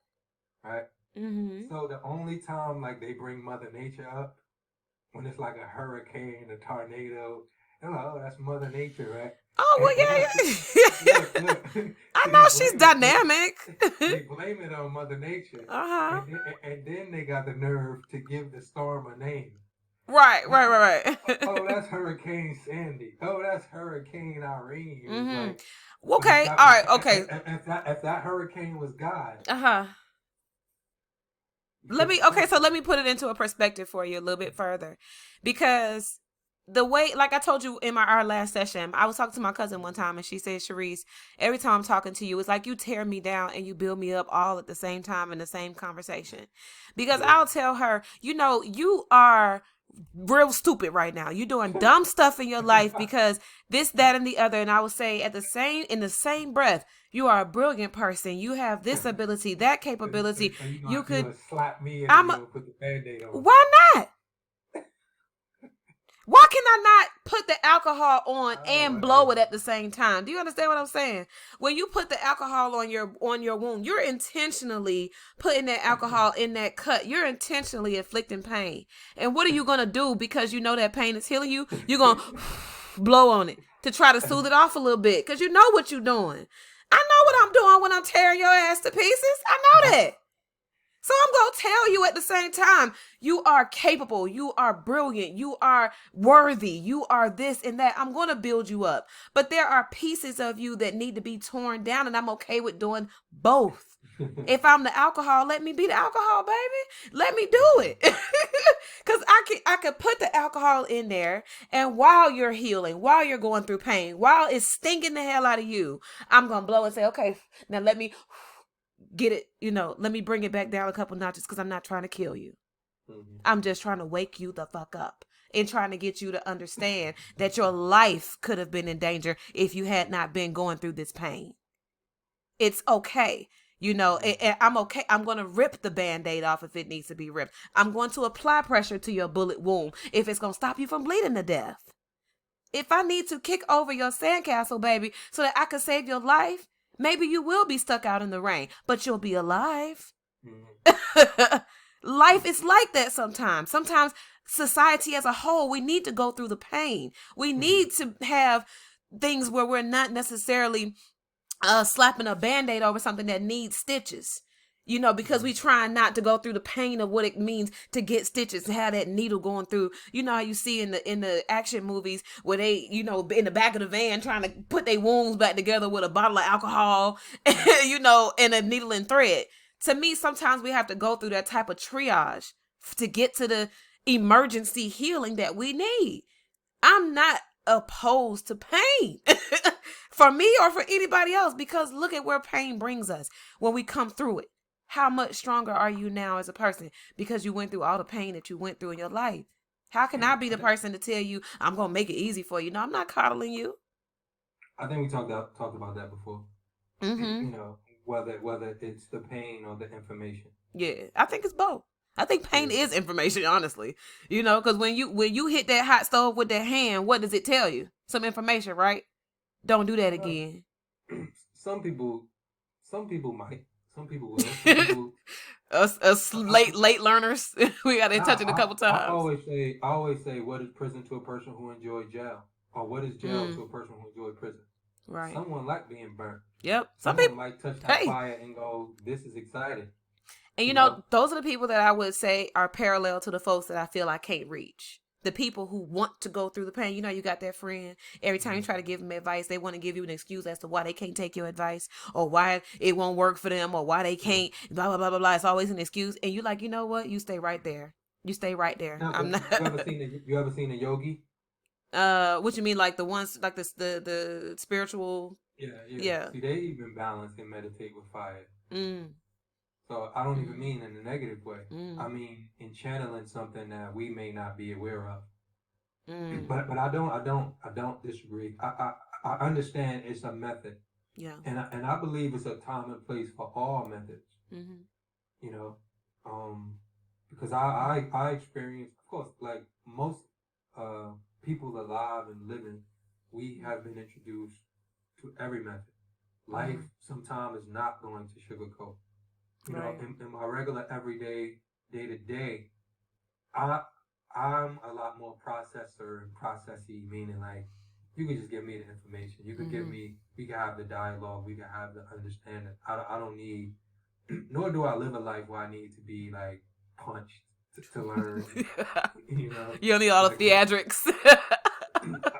Right. Mm-hmm. So the only time like they bring Mother Nature up when it's like a hurricane, a tornado, Oh, that's Mother Nature, right? Oh well, And look, yeah, look, yeah. look. I See, know she's dynamic. they blame it on Mother Nature, Uh-huh. and then they got the nerve to give the storm a name. Right, right, Oh, right, oh, right. that's Hurricane Sandy. Oh, that's Hurricane Irene. It was Mm-hmm. like, but if Okay, that all was right, okay. if that hurricane was God, Uh-huh. you couldn't Okay, trust so him. let me put it into a perspective for you a little bit further. Because the way, like I told you in our last session, I was talking to my cousin one time and she said, Sharice, every time I'm talking to you, it's like you tear me down and you build me up all at the same time in the same conversation. Because Yeah. I'll tell her, you are real stupid right now. You're doing dumb stuff in your life because this, that, and the other. And I would say in the same breath, you are a brilliant person. You have this ability, that capability. So You you could, gonna slap me and then I'm, you gonna put the band-aid on. why not? Why can I not put the alcohol on Oh, and blow it whatever. at the same time? Do you understand what I'm saying? When you put the alcohol on your wound, you're intentionally putting that alcohol in that cut. You're intentionally inflicting pain. And what are you gonna do because you know that pain is healing you? You're gonna blow on it to try to soothe it off a little bit because you know what you're doing. I know what I'm doing when I'm tearing your ass to pieces. I know that. So I'm going to tell you at the same time, you are capable, you are brilliant, you are worthy, you are this and that. I'm going to build you up. But there are pieces of you that need to be torn down, and I'm okay with doing both. If I'm the alcohol, let me be the alcohol, baby. Let me do it. Cuz I could put the alcohol in there, and while you're healing, while you're going through pain, while it's stinking the hell out of you, I'm going to blow and say, "Okay, now let me get it, let me bring it back down a couple notches because I'm not trying to kill you. Mhm. I'm just trying to wake you the fuck up and trying to get you to understand that your life could have been in danger if you had not been going through this pain. It's okay. And I'm okay. I'm going to rip the band-aid off if it needs to be ripped. I'm going to apply pressure to your bullet wound if it's going to stop you from bleeding to death. If I need to kick over your sandcastle, baby, so that I can save your life, maybe you will be stuck out in the rain, but you'll be alive. Mhm. Life is like that sometimes. Sometimes society as a whole, we need to go through the pain. We Mhm. need to have things where we're not necessarily slapping a band-aid over something that needs stitches. Because we try not to go through the pain of what it means to get stitches, to have that needle going through. You know how you see in the action movies where they, in the back of the van trying to put their wounds back together with a bottle of alcohol, and a needle and thread. To me, sometimes we have to go through that type of triage to get to the emergency healing that we need. I'm not opposed to pain for me or for anybody else because look at where pain brings us when we come through it. How much stronger are you now as a person because you went through all the pain that you went through in your life? How can I be the person to tell you I'm going to make it easy for you? No, I'm not coddling you. I think we talked about that before. Mm-hmm. You know, whether it's the pain or the information. Yeah, I think it's both. I think pain Yeah. is information, honestly. Because when you hit that hot stove with that hand, what does it tell you? Some information, right? Don't do that Well, again. some people, some people might, some people will, some people. Us I, late learners, we got in touch it a couple I times. always say, what is prison to a person who enjoyed jail, or what is jail to Mm, a person who enjoyed prison? right. Someone like being burnt. Yep. Some Someone people. like touch that Hey, fire and go, "This is exciting." and You know. those are the people that I would say are parallel to the folks that I feel I can't reach. The people who want to go through the pain. You got that friend. Every time you Mhm. try to give them advice, they want to give you an excuse as to why they can't take your advice or why it won't work for them or why they Yeah. can't. Blah blah blah blah blah. It's always an excuse, and you like, you know what? You stay right there. You stay right there. Now, I'm but not. you ever seen a yogi? What you mean, like the ones like this the spiritual? Yeah, yeah. Yeah. See, they even balance and meditate with fire. Mm. So I don't even Mm. mean in a negative way. I Mm. mean in channeling something that we may not be aware of. Mm. But I don't disagree. I understand it's a method, Yeah. and I believe it's a time and place for all methods. Mm-hmm. You know, um, because I experienced, of course, like most uh people alive and living, we have been introduced to every method. Life Mm-hmm. sometimes is not going to sugarcoat. You know, Right. in my regular everyday day to day, I I'm a lot more processor and processy, meaning like you can just give me the information. You could give Mm-hmm. me, we can have the dialogue, we can have the understanding. I don't need, nor do I live a life where I need to be like punched to learn, you know, You don't need all the like theatrics.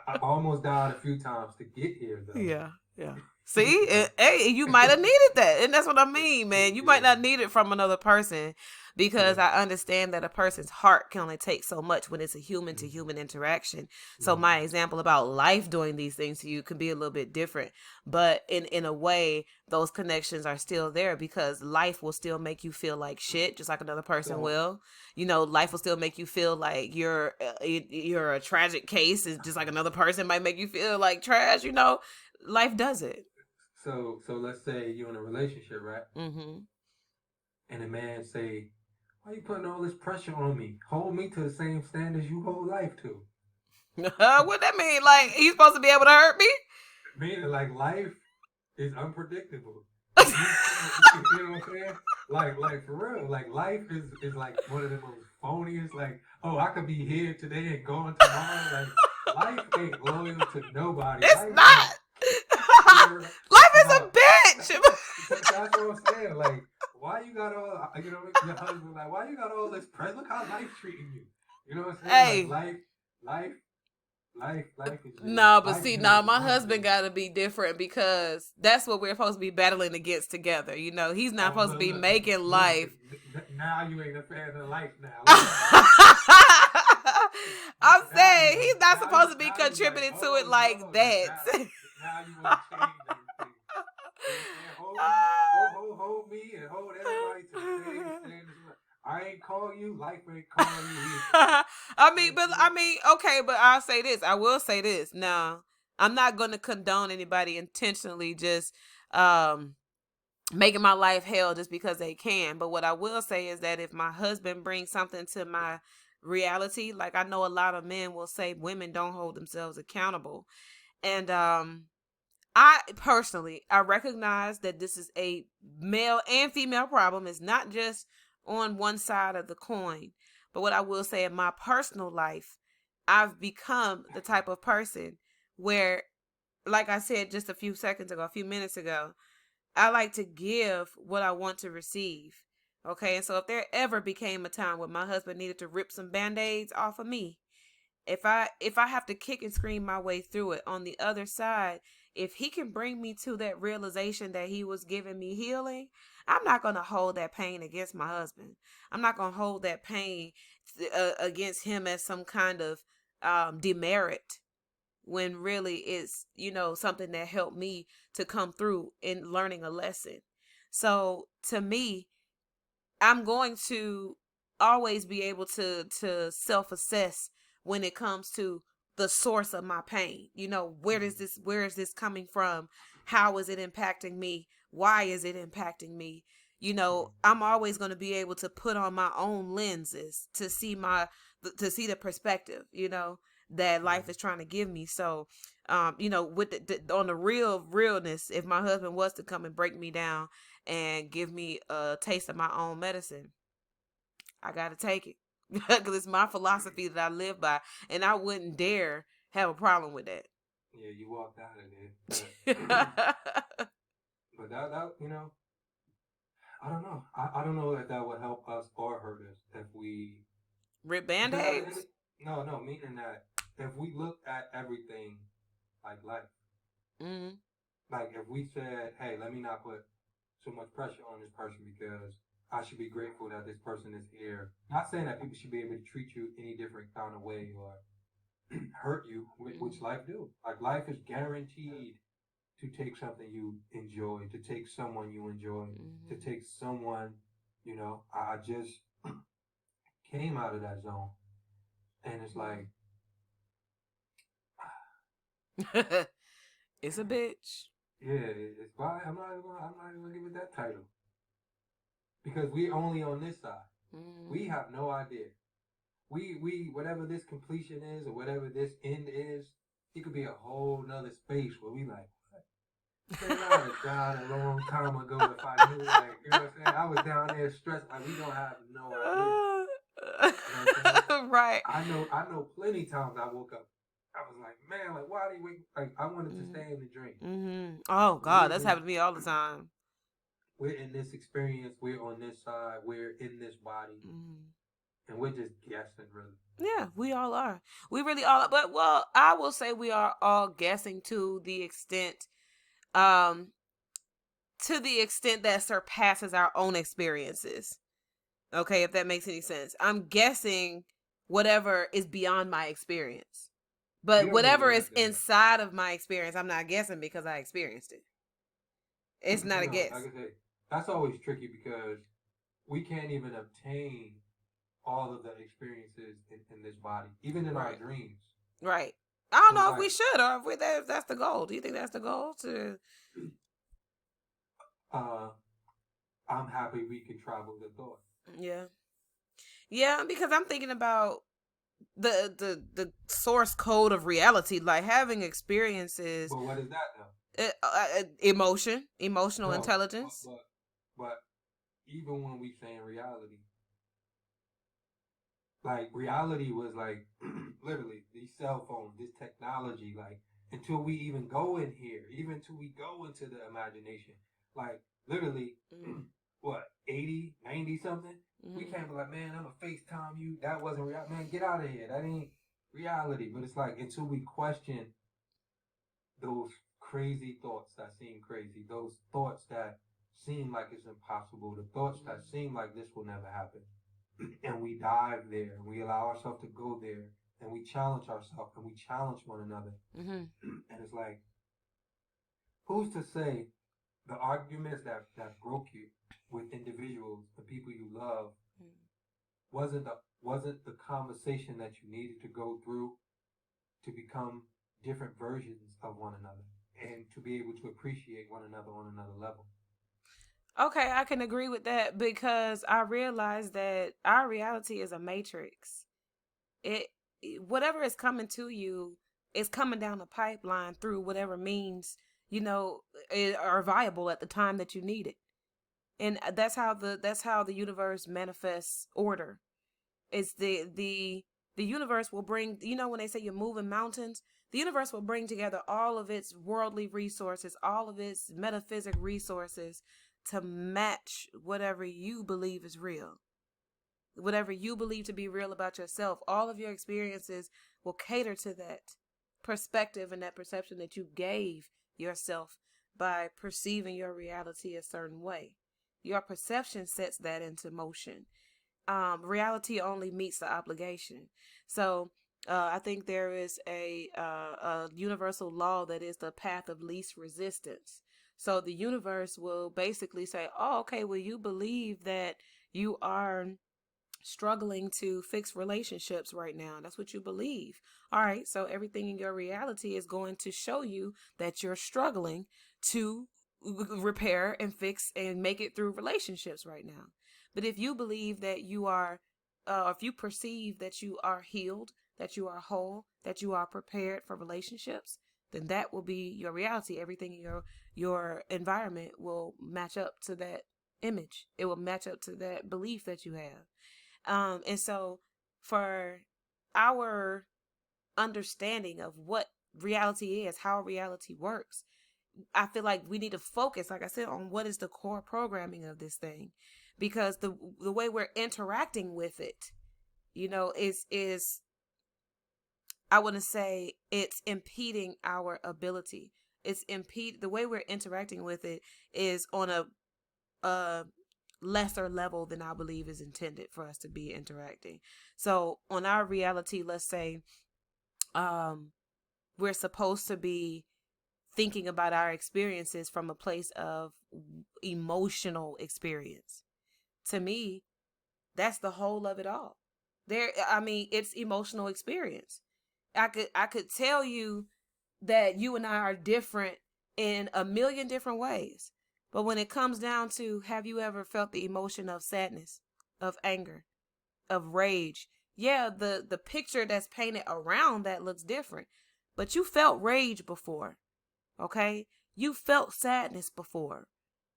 I almost died a few times to get here though. Yeah, yeah. See, hey, you might have needed that, and that's what I mean, man. You might Yeah, not need it from another person, because yeah, I understand that a person's heart can only take so much when it's a human to human interaction. So yeah, my example about life doing these things to you can be a little bit different, but in a way, those connections are still there, because life will still make you feel like shit, just like another person so will. You know, life will still make you feel like you're a tragic case, is just like another person might make you feel like trash. You know, life does it. so let's say you're in a relationship, right? Mm-hmm. And a man say, "Why you putting all this pressure on me? Hold me to the same standards you hold life to." What that mean? Like, he's supposed to be able to hurt me? Meaning, like life is unpredictable. You can't, you know what I'm saying? Like for real, like life is like one of the most phoniest. Like, oh, I could be here today and gone tomorrow. Like, life ain't loyal to nobody. It's Life don't not. care Life is a about. bitch. That's what I'm saying. Like, why you got all, your husband, like, why you got all this pressure? Look how life treating you. You know what I'm saying? Like, Hey, life, life is just, no, but life see, just no, my runs husband you. got to be different, because that's what we're supposed to be battling against together. You know, he's not Oh, supposed to look, be look, making look. life. Now you ain't a fan of life now. Look at that. I'm Now saying you he's want, not supposed to be now you like, contributing to it oh like no, that. now you want to change everything. You know what I'm saying? Hold me and hold everybody to the same standards. I ain't call you, life ain't call you either. You know what I'm I saying? mean, okay, but I'll say this. I will say this. Now, I'm not going to condone anybody intentionally just um making my life hell just because they can. But what I will say is that if my husband brings something to my reality, like, I know a lot of men will say women don't hold themselves accountable. And I personally, I recognize that this is a male and female problem. It's not just on one side of the coin. But what I will say, in my personal life, I've become the type of person where, like I said just a few minutes ago, I like to give what I want to receive. Okay, and so if there ever became a time where my husband needed to rip some band-aids off of me, if I have to kick and scream my way through it, on the other side, if he can bring me to that realization that he was giving me healing, I'm not going to hold that pain against my husband. I'm not going to hold that pain against him as some kind of demerit, when really it's, something that helped me to come through in learning a lesson. So to me, I'm going to always be able to self-assess when it comes to the source of my pain. Where is this coming from? How is it impacting me? Why is it impacting me? I'm always going to be able to put on my own lenses to see the perspective, that life is trying to give me. So, with on the realness, if my husband was to come and break me down and give me a taste of my own medicine, I gotta take it because it's my philosophy that I live by, and I wouldn't dare have a problem with that. Yeah, you walked out of there. But that I don't know. I don't know if that would help us or hurt us if we. Rip Because band-aids? no, meaning that if we look at everything like life, Mm-hmm. like if we said, hey, let me not put so much pressure on this person because I should be grateful that this person is here. Not saying that people should be able to treat you any different kind of way or hurt you, which life do. Like life is guaranteed to take something you enjoy, to take someone you enjoy, to Mm-hmm. take someone, I just came out of that zone. And it's like, It's a bitch. yeah, it's why I'm not even gonna give it that title. Because we only on this side. We Mm-hmm. have no idea. We whatever this completion is or whatever this end is, it could be a whole nother space where we like, man, I'd have died a long time ago if I knew. Like, you know what I'm saying? I was down there stressed. Like, we don't have no idea. You know what I'm saying? Right. I know plenty times I woke up. I was like, man, like why do you wake? Like I wanted to stay in the dream. Oh God, We're that's in happened to me all the time. we're in this experience. We're on this side. We're in this body, and we're just guessing, really. Yeah, we all are. We really all are. But well, I will say we are all guessing um, to the extent that surpasses our own experiences. Okay, if that makes any sense. I'm guessing whatever is beyond my experience. We But don't really whatever know is that. inside of my experience, I'm not guessing because I experienced it. It's not a Like guess. I say, that's always tricky because we can't even obtain all of the experiences in this body, even in our Right. dreams. Right. I don't So it's know if we like, should or if that's the goal. Do you think that's the goal? To uh, I'm happy we can travel the thought. Yeah. Yeah, because I'm thinking about the source code of reality, like having experiences, But what is that though? emotional No, intelligence. but even when we say in reality, like reality was like literally these cell phones, this technology, like until we even go in here, even until we go into the imagination, like literally what 80, 90 something, we can't be like, man, I'm gonna FaceTime you. That wasn't real, man. Get out of here. That ain't reality. But it's like until we question those crazy thoughts that seem crazy, those thoughts that seem like it's impossible, the thoughts that seem like this will never happen, and we dive there, and we allow ourselves to go there, and we challenge ourselves, and we challenge one another, and it's like, who's to say the arguments that broke you with individuals, the people you love, wasn't the conversation that you needed to go through to become different versions of one another and to be able to appreciate one another on another level. Okay, I can agree with that because I realize that our reality is a matrix. It whatever is coming to you is coming down the pipeline through whatever means, are viable at the time that you need it. And that's how the universe manifests order. It's the universe will bring, when they say you're moving mountains, the universe will bring together all of its worldly resources, all of its metaphysic resources to match whatever you believe is real. Whatever you believe to be real about yourself, all of your experiences will cater to that perspective and that perception that you gave yourself by perceiving your reality a certain way. Your perception sets that into motion. Reality only meets the obligation. So I think there is a universal law that is the path of least resistance. So the universe will basically say, oh, okay, well, you believe that you are struggling to fix relationships right now. That's what you believe. All right. So everything in your reality is going to show you that you're struggling to repair and fix and make it through relationships right now. But if you believe that you are, if you perceive that you are healed, that you are whole, that you are prepared for relationships, then that will be your reality. Everything in your environment will match up to that image. It will match up to that belief that you have. And so for our understanding of what reality is, how reality works, I feel like we need to focus, like I said, on what is the core programming of this thing, because the way we're interacting with it, is I want to say it's impeding our ability. The way we're interacting with it is on a lesser level than I believe is intended for us to be interacting. So on our reality, let's say, we're supposed to be thinking about our experiences from a place of emotional experience. To me, that's the whole of it all. It's emotional experience. I could tell you that you and I are different in a million different ways. But when it comes down to, have you ever felt the emotion of sadness, of anger, of rage? Yeah, the picture that's painted around that looks different. But you felt rage before, okay? You felt sadness before.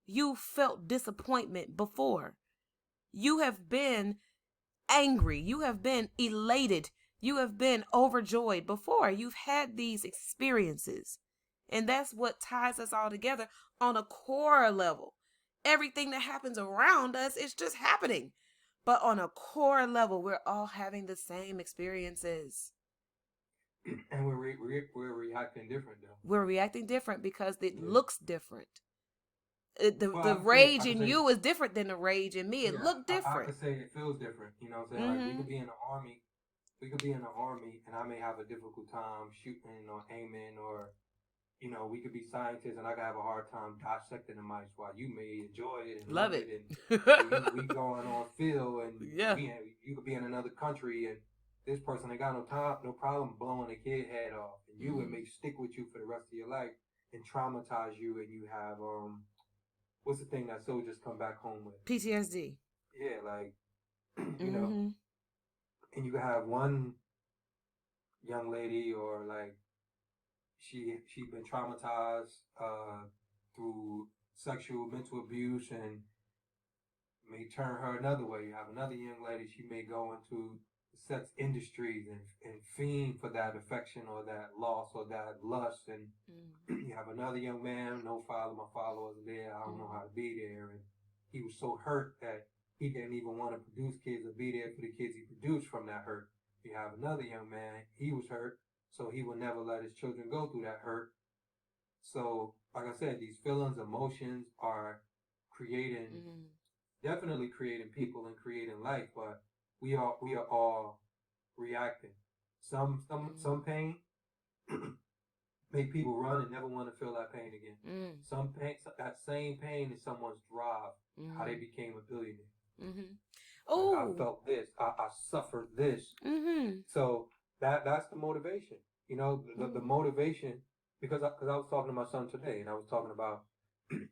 You felt disappointment before. You have been angry. You have been elated. You have been overjoyed before. You've had these experiences. And that's what ties us all together on a core level. Everything that happens around us is just happening. But on a core level, we're all having the same experiences. And we're reacting different though. We're reacting different because it Yeah. looks different. Well, The rage I could in say, you is different than the rage in me. It yeah, looked I different. could say it feels different. You know what I'm saying? Like Mm-hmm. we could be in the army, and I may have a difficult time shooting or aiming, or we could be scientists, and I could have a hard time dissecting the mice, while you may enjoy it and Love love it. it, and we going on field, and Yeah. you could be in another country, and this person ain't got no problem blowing a kid head off, and you it Mm-hmm. may stick with you for the rest of your life and traumatize you, and you have what's the thing that soldiers come back home with? PTSD. Yeah, like Mm-hmm. and you have one young lady, or like she been traumatized through sexual mental abuse, and may turn her another way. You have another young lady, she may go into the sex industries and fiend for that affection or that loss or that lust. And you have another young man, no father, my father wasn't there, I don't know how to be there. And he was so hurt that he didn't even want to produce kids or be there for the kids he produced from that hurt. You have another young man, he was hurt, so he would never let his children go through that hurt. So, like I said, these feelings, emotions are creating, Mm-hmm. definitely creating people and creating life, but we are all reacting. Some pain make people run and never want to feel that pain again. Mm-hmm. Some pain, that same pain is someone's drive, how they Mm-hmm. became a billionaire. Mm-hmm. Like I Oh. felt this, I suffered this. Mm-hmm. So that's the motivation. The Mm-hmm. motivation, because I was talking to my son today, and I was talking about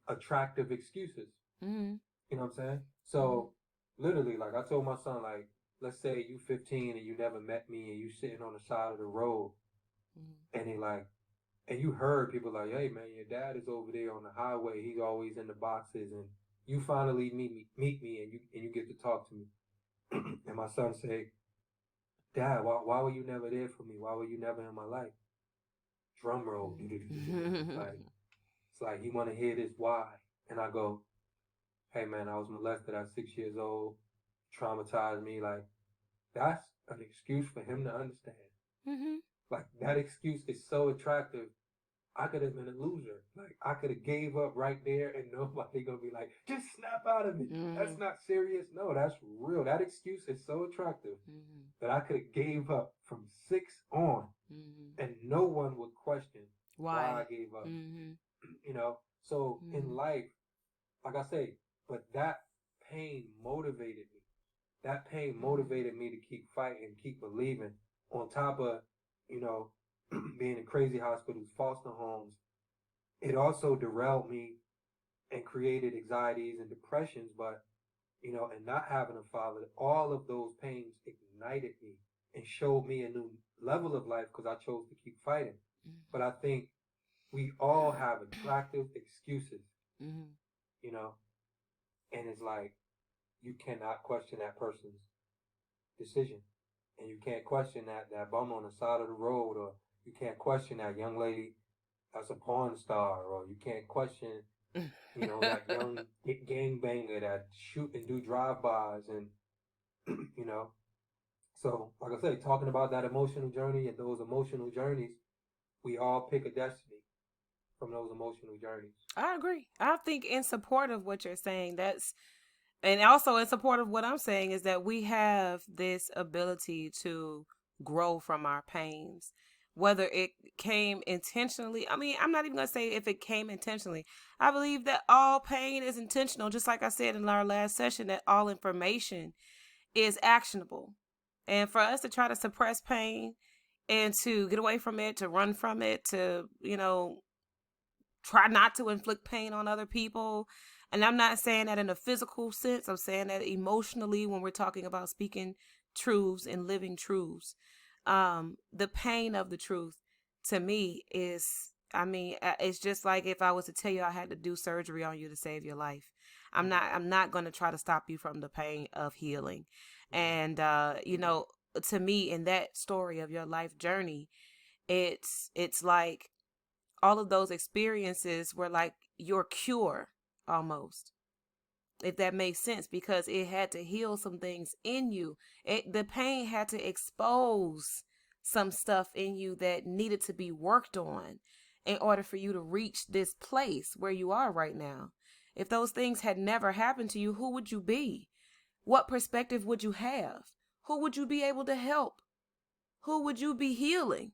attractive excuses. Mm-hmm. You know what I'm saying? Mm-hmm. So literally, like I told my son, like, let's say you 15 and you never met me, and you sitting on the side of the road, and he like, and you heard people like, hey man, your dad is over there on the highway. He's always in the boxes, and you finally meet me, and you get to talk to me. And my son say, Dad, why were you never there for me? Why were you never in my life? Drum roll. Like, Mm-hmm. it's like he want to hear this why. And I go, hey man, I was molested at 6 years old, traumatized me. Like, that's an excuse for him to understand. Mm-hmm. Like, that excuse is so attractive. I could have been a loser. Like, I could have gave up right there, and nobody gonna be like, just snap out of it. That's Mm-hmm. not serious. No, that's real. That excuse is so attractive Mm-hmm. that I could have gave up from 6 on, Mm-hmm. and no one would question why I Why? gave up. Mm-hmm. So in Mm-hmm. life, like I say, but that pain motivated me. That pain Mm-hmm. motivated me to keep fighting, keep believing. On top of, you know, being in crazy hospitals, foster homes, it also derailed me and created anxieties and depressions. But, and not having a father, all of those pains ignited me and showed me a new level of life because I chose to keep fighting. But I think we all have attractive excuses, Mm-hmm. you know, and it's like you cannot question that person's decision. And you can't question that bum on the side of the road, or you can't question that young lady that's a porn star, or you can't question, that young gang banger that shoot and do drive-bys, and you know. So, like I say, talking about that emotional journey and those emotional journeys, we all pick a destiny from those emotional journeys. I agree. I think in support of what you're saying, and also in support of what I'm saying is that we have this ability to grow from our pains, whether it came intentionally. I mean, I'm not even going to say if it came intentionally. I believe that all pain is intentional, just like I said in our last session, that all information is actionable. And for us to try to suppress pain and to get away from it, to run from it, to, try not to inflict pain on other people. And I'm not saying that in a physical sense. I'm saying that emotionally when we're talking about speaking truths and living truths. The pain of the truth to me is, I mean, it's just like if I was to tell you I had to do surgery on you to save your life. I'm Mm-hmm. not going to try to stop you from the pain of healing. And, to me, in that story of your life journey, it's like all of those experiences were like your cure almost, if that makes sense, because it had to heal some things in you. The pain had to expose some stuff in you that needed to be worked on in order for you to reach this place where you are right now. If those things had never happened to you, who would you be? What perspective would you have? Who would you be able to help? Who would you be healing?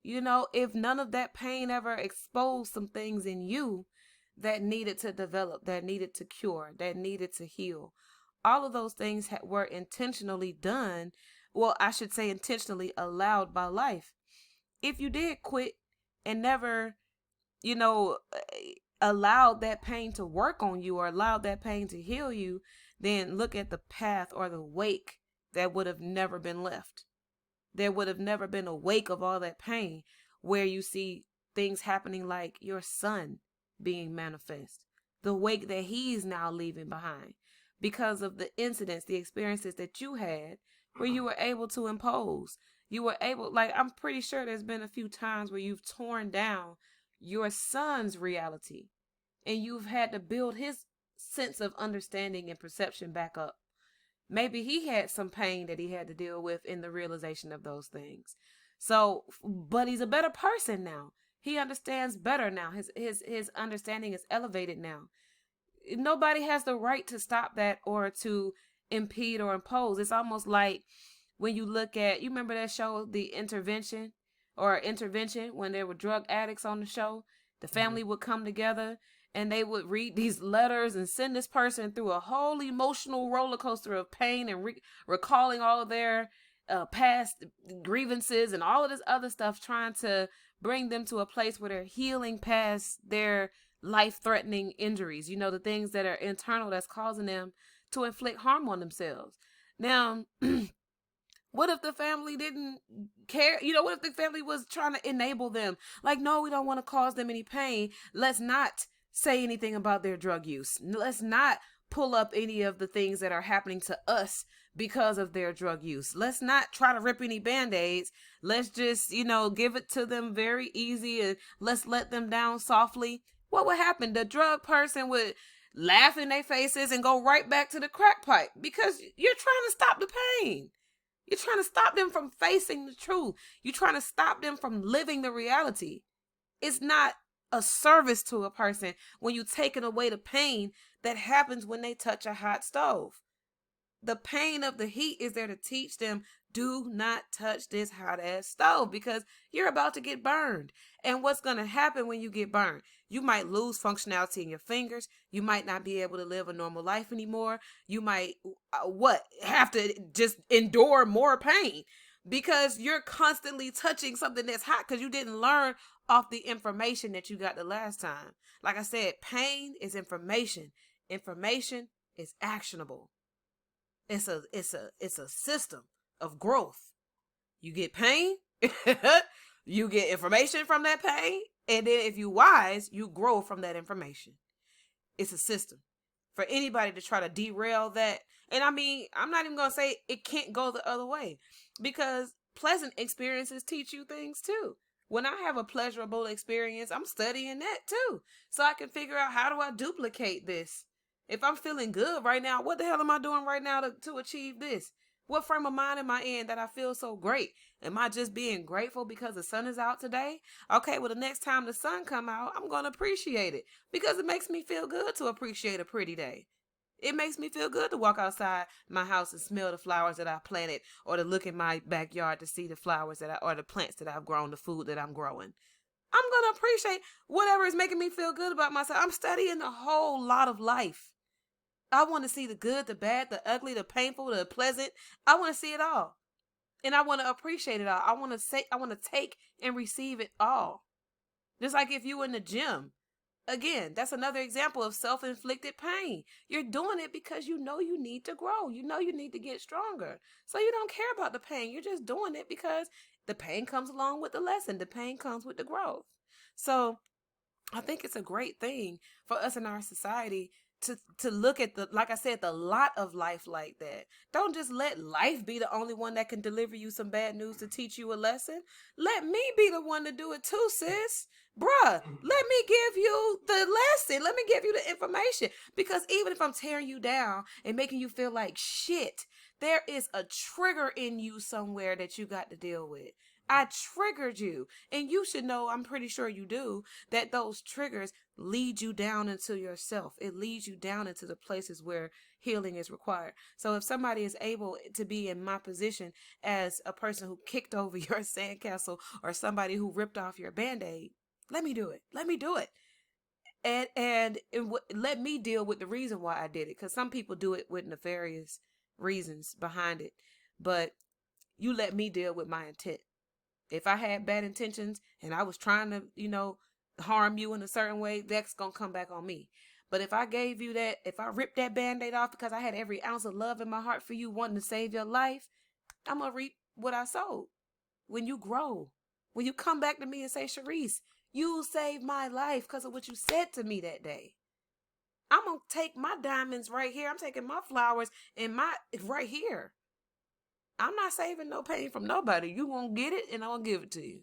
If none of that pain ever exposed some things in you that needed to develop, that needed to cure, that needed to heal, all of those things were intentionally done. Well, I should say intentionally allowed by life. If you did quit and never, you know, allowed that pain to work on you or allowed that pain to heal you, then look at the path or the wake that would have never been left. There would have never been a wake of all that pain where you see things happening like your son being manifest, the wake that he's now leaving behind because of the incidents, the experiences that you had where you were able to impose. You were able, like, I'm pretty sure there's been a few times where you've torn down your son's reality and you've had to build his sense of understanding and perception back up. Maybe he had some pain that he had to deal with in the realization of those things. So, but he's a better person now. He understands better now. His understanding is elevated now. Nobody has the right to stop that or to impede or impose. It's almost like when you look at, you remember that show, The Intervention, or Intervention, when there were drug addicts on the show, the family would come together and they would read these letters and send this person through a whole emotional roller coaster of pain and recalling all of their past grievances and all of this other stuff, trying to bring them to a place where they're healing past their life-threatening injuries, the things that are internal that's causing them to inflict harm on themselves. Now, what if the family didn't care? What if the family was trying to enable them? Like, no, we don't want to cause them any pain. Let's not say anything about their drug use. Let's not pull up any of the things that are happening to us because of their drug use. Let's not try to rip any band-aids. Let's just, give it to them very easy and let's let them down softly. What would happen? The drug person would laugh in their faces and go right back to the crack pipe because you're trying to stop the pain. You're trying to stop them from facing the truth. You're trying to stop them from living the reality. It's not a service to a person when you're taking away the pain that happens when they touch a hot stove. The pain of the heat is there to teach them, do not touch this hot ass stove because you're about to get burned. And what's going to happen when you get burned? You might lose functionality in your fingers. You might not be able to live a normal life anymore. You might, have to just endure more pain because you're constantly touching something that's hot because you didn't learn off the information that you got the last time. Like I said, pain is information. Information is actionable. It's a system of growth. You get pain, you get information from that pain, and then if you wise, you grow from that information. It's a system. For anybody to try to derail that, and I mean, I'm not even gonna say it can't go the other way, because pleasant experiences teach you things too. When I have a pleasurable experience, I'm studying that too, so I can figure out how do I duplicate this. If I'm feeling good right now, what the hell am I doing right now to achieve this? What frame of mind am I in that I feel so great? Am I just being grateful because the sun is out today? Okay, well, the next time the sun come out, I'm going to appreciate it because it makes me feel good to appreciate a pretty day. It makes me feel good to walk outside my house and smell the flowers that I planted or to look in my backyard to see the flowers or the plants that I've grown, the food that I'm growing. I'm going to appreciate whatever is making me feel good about myself. I'm studying a whole lot of life. I want to see the good, the bad, the ugly, the painful, the pleasant. I want to see it all. And I want to appreciate it all. I want to take and receive it all. Just like if you were in the gym. Again, that's another example of self-inflicted pain. You're doing it because you know you need to grow. You know you need to get stronger. So you don't care about the pain. You're just doing it because the pain comes along with the lesson. The pain comes with the growth. So I think it's a great thing for us in our society to look at the, like I said, the lot of life like that. Don't just let life be the only one that can deliver you some bad news to teach you a lesson. Let me be the one to do it too, sis. Bruh, let me give you the lesson. Let me give you the information. Because even if I'm tearing you down and making you feel like shit, there is a trigger in you somewhere that you got to deal with. I triggered you. And you should know, I'm pretty sure you do, that those triggers lead you down into yourself. It leads you down into the places where healing is required. So if somebody is able to be in my position as a person who kicked over your sandcastle or somebody who ripped off your Band-Aid, let me do it. Let me do it. And let me deal with the reason why I did it. Because some people do it with nefarious reasons behind it. But you let me deal with my intent. If I had bad intentions and I was trying to, harm you in a certain way, that's going to come back on me. But if I gave you that, if I ripped that Band-Aid off because I had every ounce of love in my heart for you, wanting to save your life, I'm going to reap what I sowed. When you grow, when you come back to me and say, Sharice, you saved my life because of what you said to me that day. I'm going to take my diamonds right here. I'm taking my flowers and right here. I'm not saving no pain from nobody. You gonna get it and I'm gonna give it to you.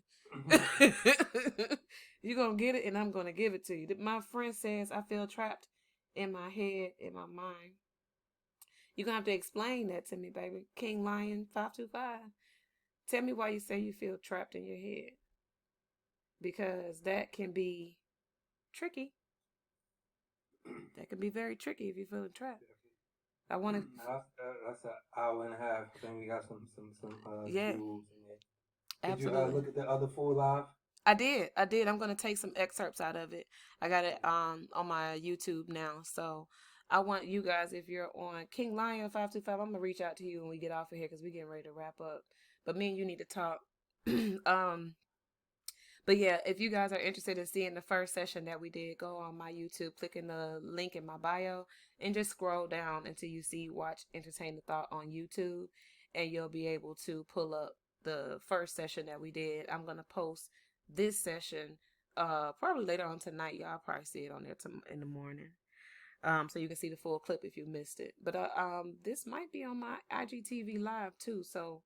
You gonna get it and I'm gonna give it to you. My friend says I feel trapped in my head, in my mind. You're gonna have to explain that to me, baby. King Lion 525. Tell me why you say you feel trapped in your head. Because that can be tricky. That can be very tricky if you're feeling trapped. I want to. That's an hour and a half. I think we got some Yeah, views in there. Did you absolutely. look at the other full live? I did. I'm going to take some excerpts out of it. I got it on my YouTube now. So I want you guys, if you're on King Lion 525, I'm going to reach out to you when we get off of here because we're getting ready to wrap up. But me and you need to talk. But yeah, if you guys are interested in seeing the first session that we did, go on my YouTube, click in the link in my bio, and just scroll down until you see Watch Entertain the Thought on YouTube, and you'll be able to pull up the first session that we did. I'm going to post this session probably later on tonight. Y'all probably see it on there in the morning. So you can see the full clip if you missed it. But this might be on my IGTV live too, so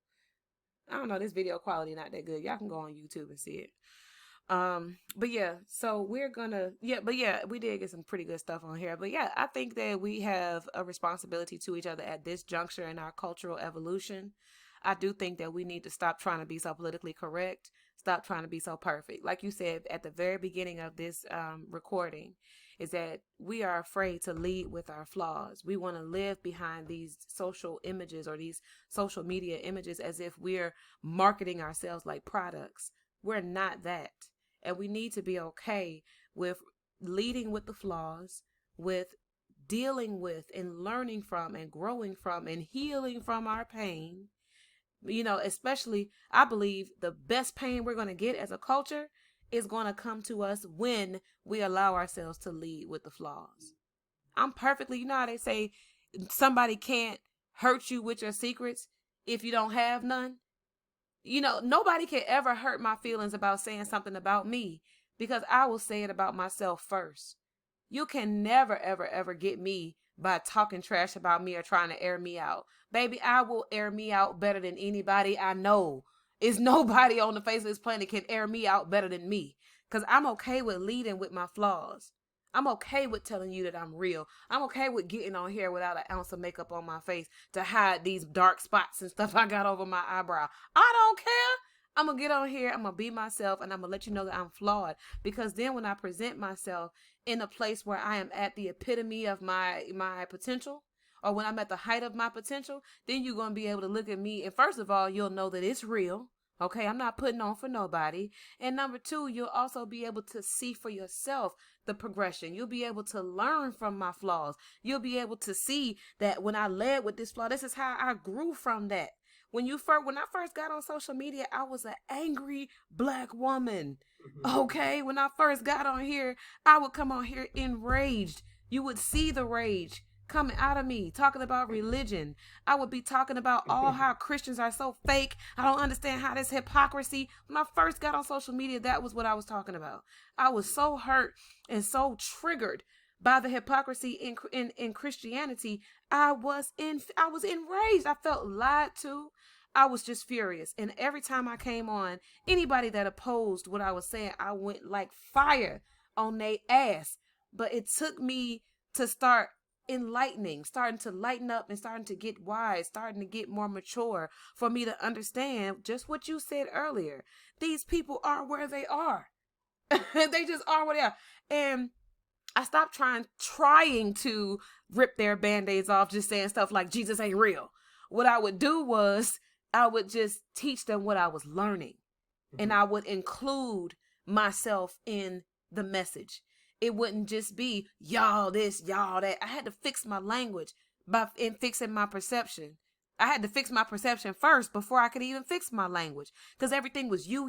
I don't know, this video quality not that good. Y'all can go on YouTube and see it. But yeah, so we're gonna, we did get some pretty good stuff on here. But yeah, I think that we have a responsibility to each other at this juncture in our cultural evolution. I do think that we need to stop trying to be so politically correct, stop trying to be so perfect. Like you said at the very beginning of this recording, is that we are afraid to lead with our flaws. We want to live behind these social images or these social media images as if we're marketing ourselves like products. We're not that. And we need to be okay with leading with the flaws, with dealing with and learning from and growing from and healing from our pain. Especially, I believe the best pain we're going to get as a culture is going to come to us when we allow ourselves to lead with the flaws. I'm perfectly, how they say somebody can't hurt you with your secrets if you don't have none. Nobody can ever hurt my feelings about saying something about me because I will say it about myself first. You can never, ever, ever get me by talking trash about me or trying to air me out. Baby, I will air me out better than anybody I know. It's nobody on the face of this planet can air me out better than me because I'm okay with leading with my flaws. I'm okay with telling you that I'm real. I'm okay with getting on here without an ounce of makeup on my face to hide these dark spots and stuff I got over my eyebrow. I don't care. I'm going to get on here. I'm going to be myself and I'm going to let you know that I'm flawed because then when I present myself in a place where I am at the epitome of my potential or when I'm at the height of my potential, then you're going to be able to look at me. And first of all, you'll know that it's real. Okay, I'm not putting on for nobody. And number two, you'll also be able to see for yourself the progression. You'll be able to learn from my flaws. You'll be able to see that when I led with this flaw, this is how I grew from that. When I first got on social media, I was an angry Black woman. Okay, when I first got on here, I would come on here enraged. You would see the rage coming out of me, talking about religion. I would be talking about all how Christians are so fake. I don't understand how this hypocrisy. When I first got on social media, that was what I was talking about. I was so hurt and so triggered by the hypocrisy in Christianity, I was enraged. I felt lied to. I was just furious. And every time I came on, anybody that opposed what I was saying, I went like fire on their ass. But it took me to start starting to lighten up and starting to get wise, starting to get more mature for me to understand just what you said earlier. These people are where they are. They just are where they are. And I stopped trying to rip their band-aids off, just saying stuff like Jesus ain't real. What I would do was I would just teach them what I was learning. And I would include myself in the message. It wouldn't just be y'all this, y'all that. I had to fix my language in fixing my perception. I had to fix my perception first before I could even fix my language. Because everything was you.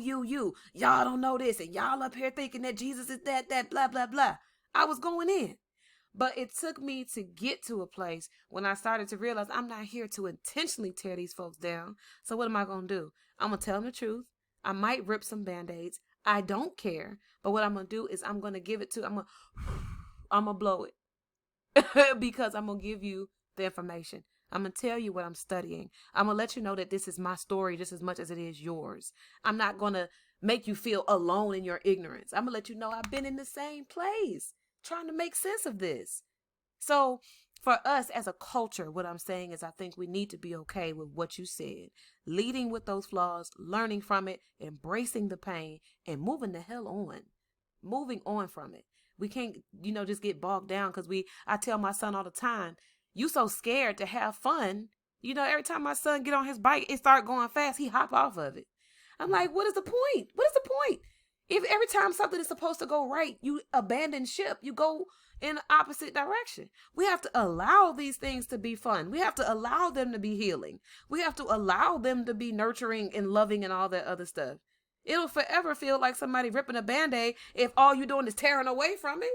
Y'all don't know this. And y'all up here thinking that Jesus is that, blah, blah, blah. I was going in. But it took me to get to a place when I started to realize I'm not here to intentionally tear these folks down. So what am I going to do? I'm going to tell them the truth. I might rip some band-aids. I don't care. But what I'm going to do is I'm going to give it to, I'm going to blow it because I'm going to give you the information. I'm going to tell you what I'm studying. I'm going to let you know that this is my story just as much as it is yours. I'm not going to make you feel alone in your ignorance. I'm going to let you know I've been in the same place trying to make sense of this. So for us as a culture, what I'm saying is I think we need to be okay with what you said, leading with those flaws, learning from it, embracing the pain, and moving the hell on, moving on from it. We can't, just get bogged down because I tell my son all the time, you so scared to have fun. Every time my son get on his bike, it start going fast, he hop off of it. I'm like, what is the point? What is the point? If every time something is supposed to go right, you abandon ship, you go in the opposite direction. We have to allow these things to be fun. We have to allow them to be healing. We have to allow them to be nurturing and loving and all that other stuff. It'll forever feel like somebody ripping a Band-Aid if all you're doing is tearing away from it.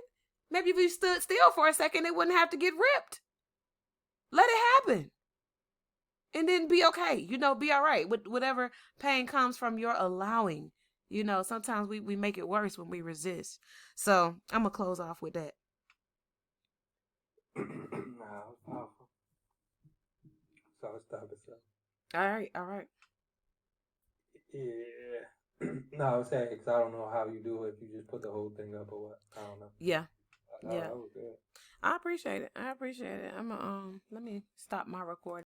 Maybe if you stood still for a second, it wouldn't have to get ripped. Let it happen. And then be okay. Be all right with whatever pain comes from your allowing. Sometimes we make it worse when we resist. So I'm going to close off with that. Nah, it was powerful. So I'll stop it. So. All right. Yeah. No, I was saying because I don't know how you do it. If you just put the whole thing up or what. I don't know. Yeah. That was good. I appreciate it. I'm going to let me stop my recording.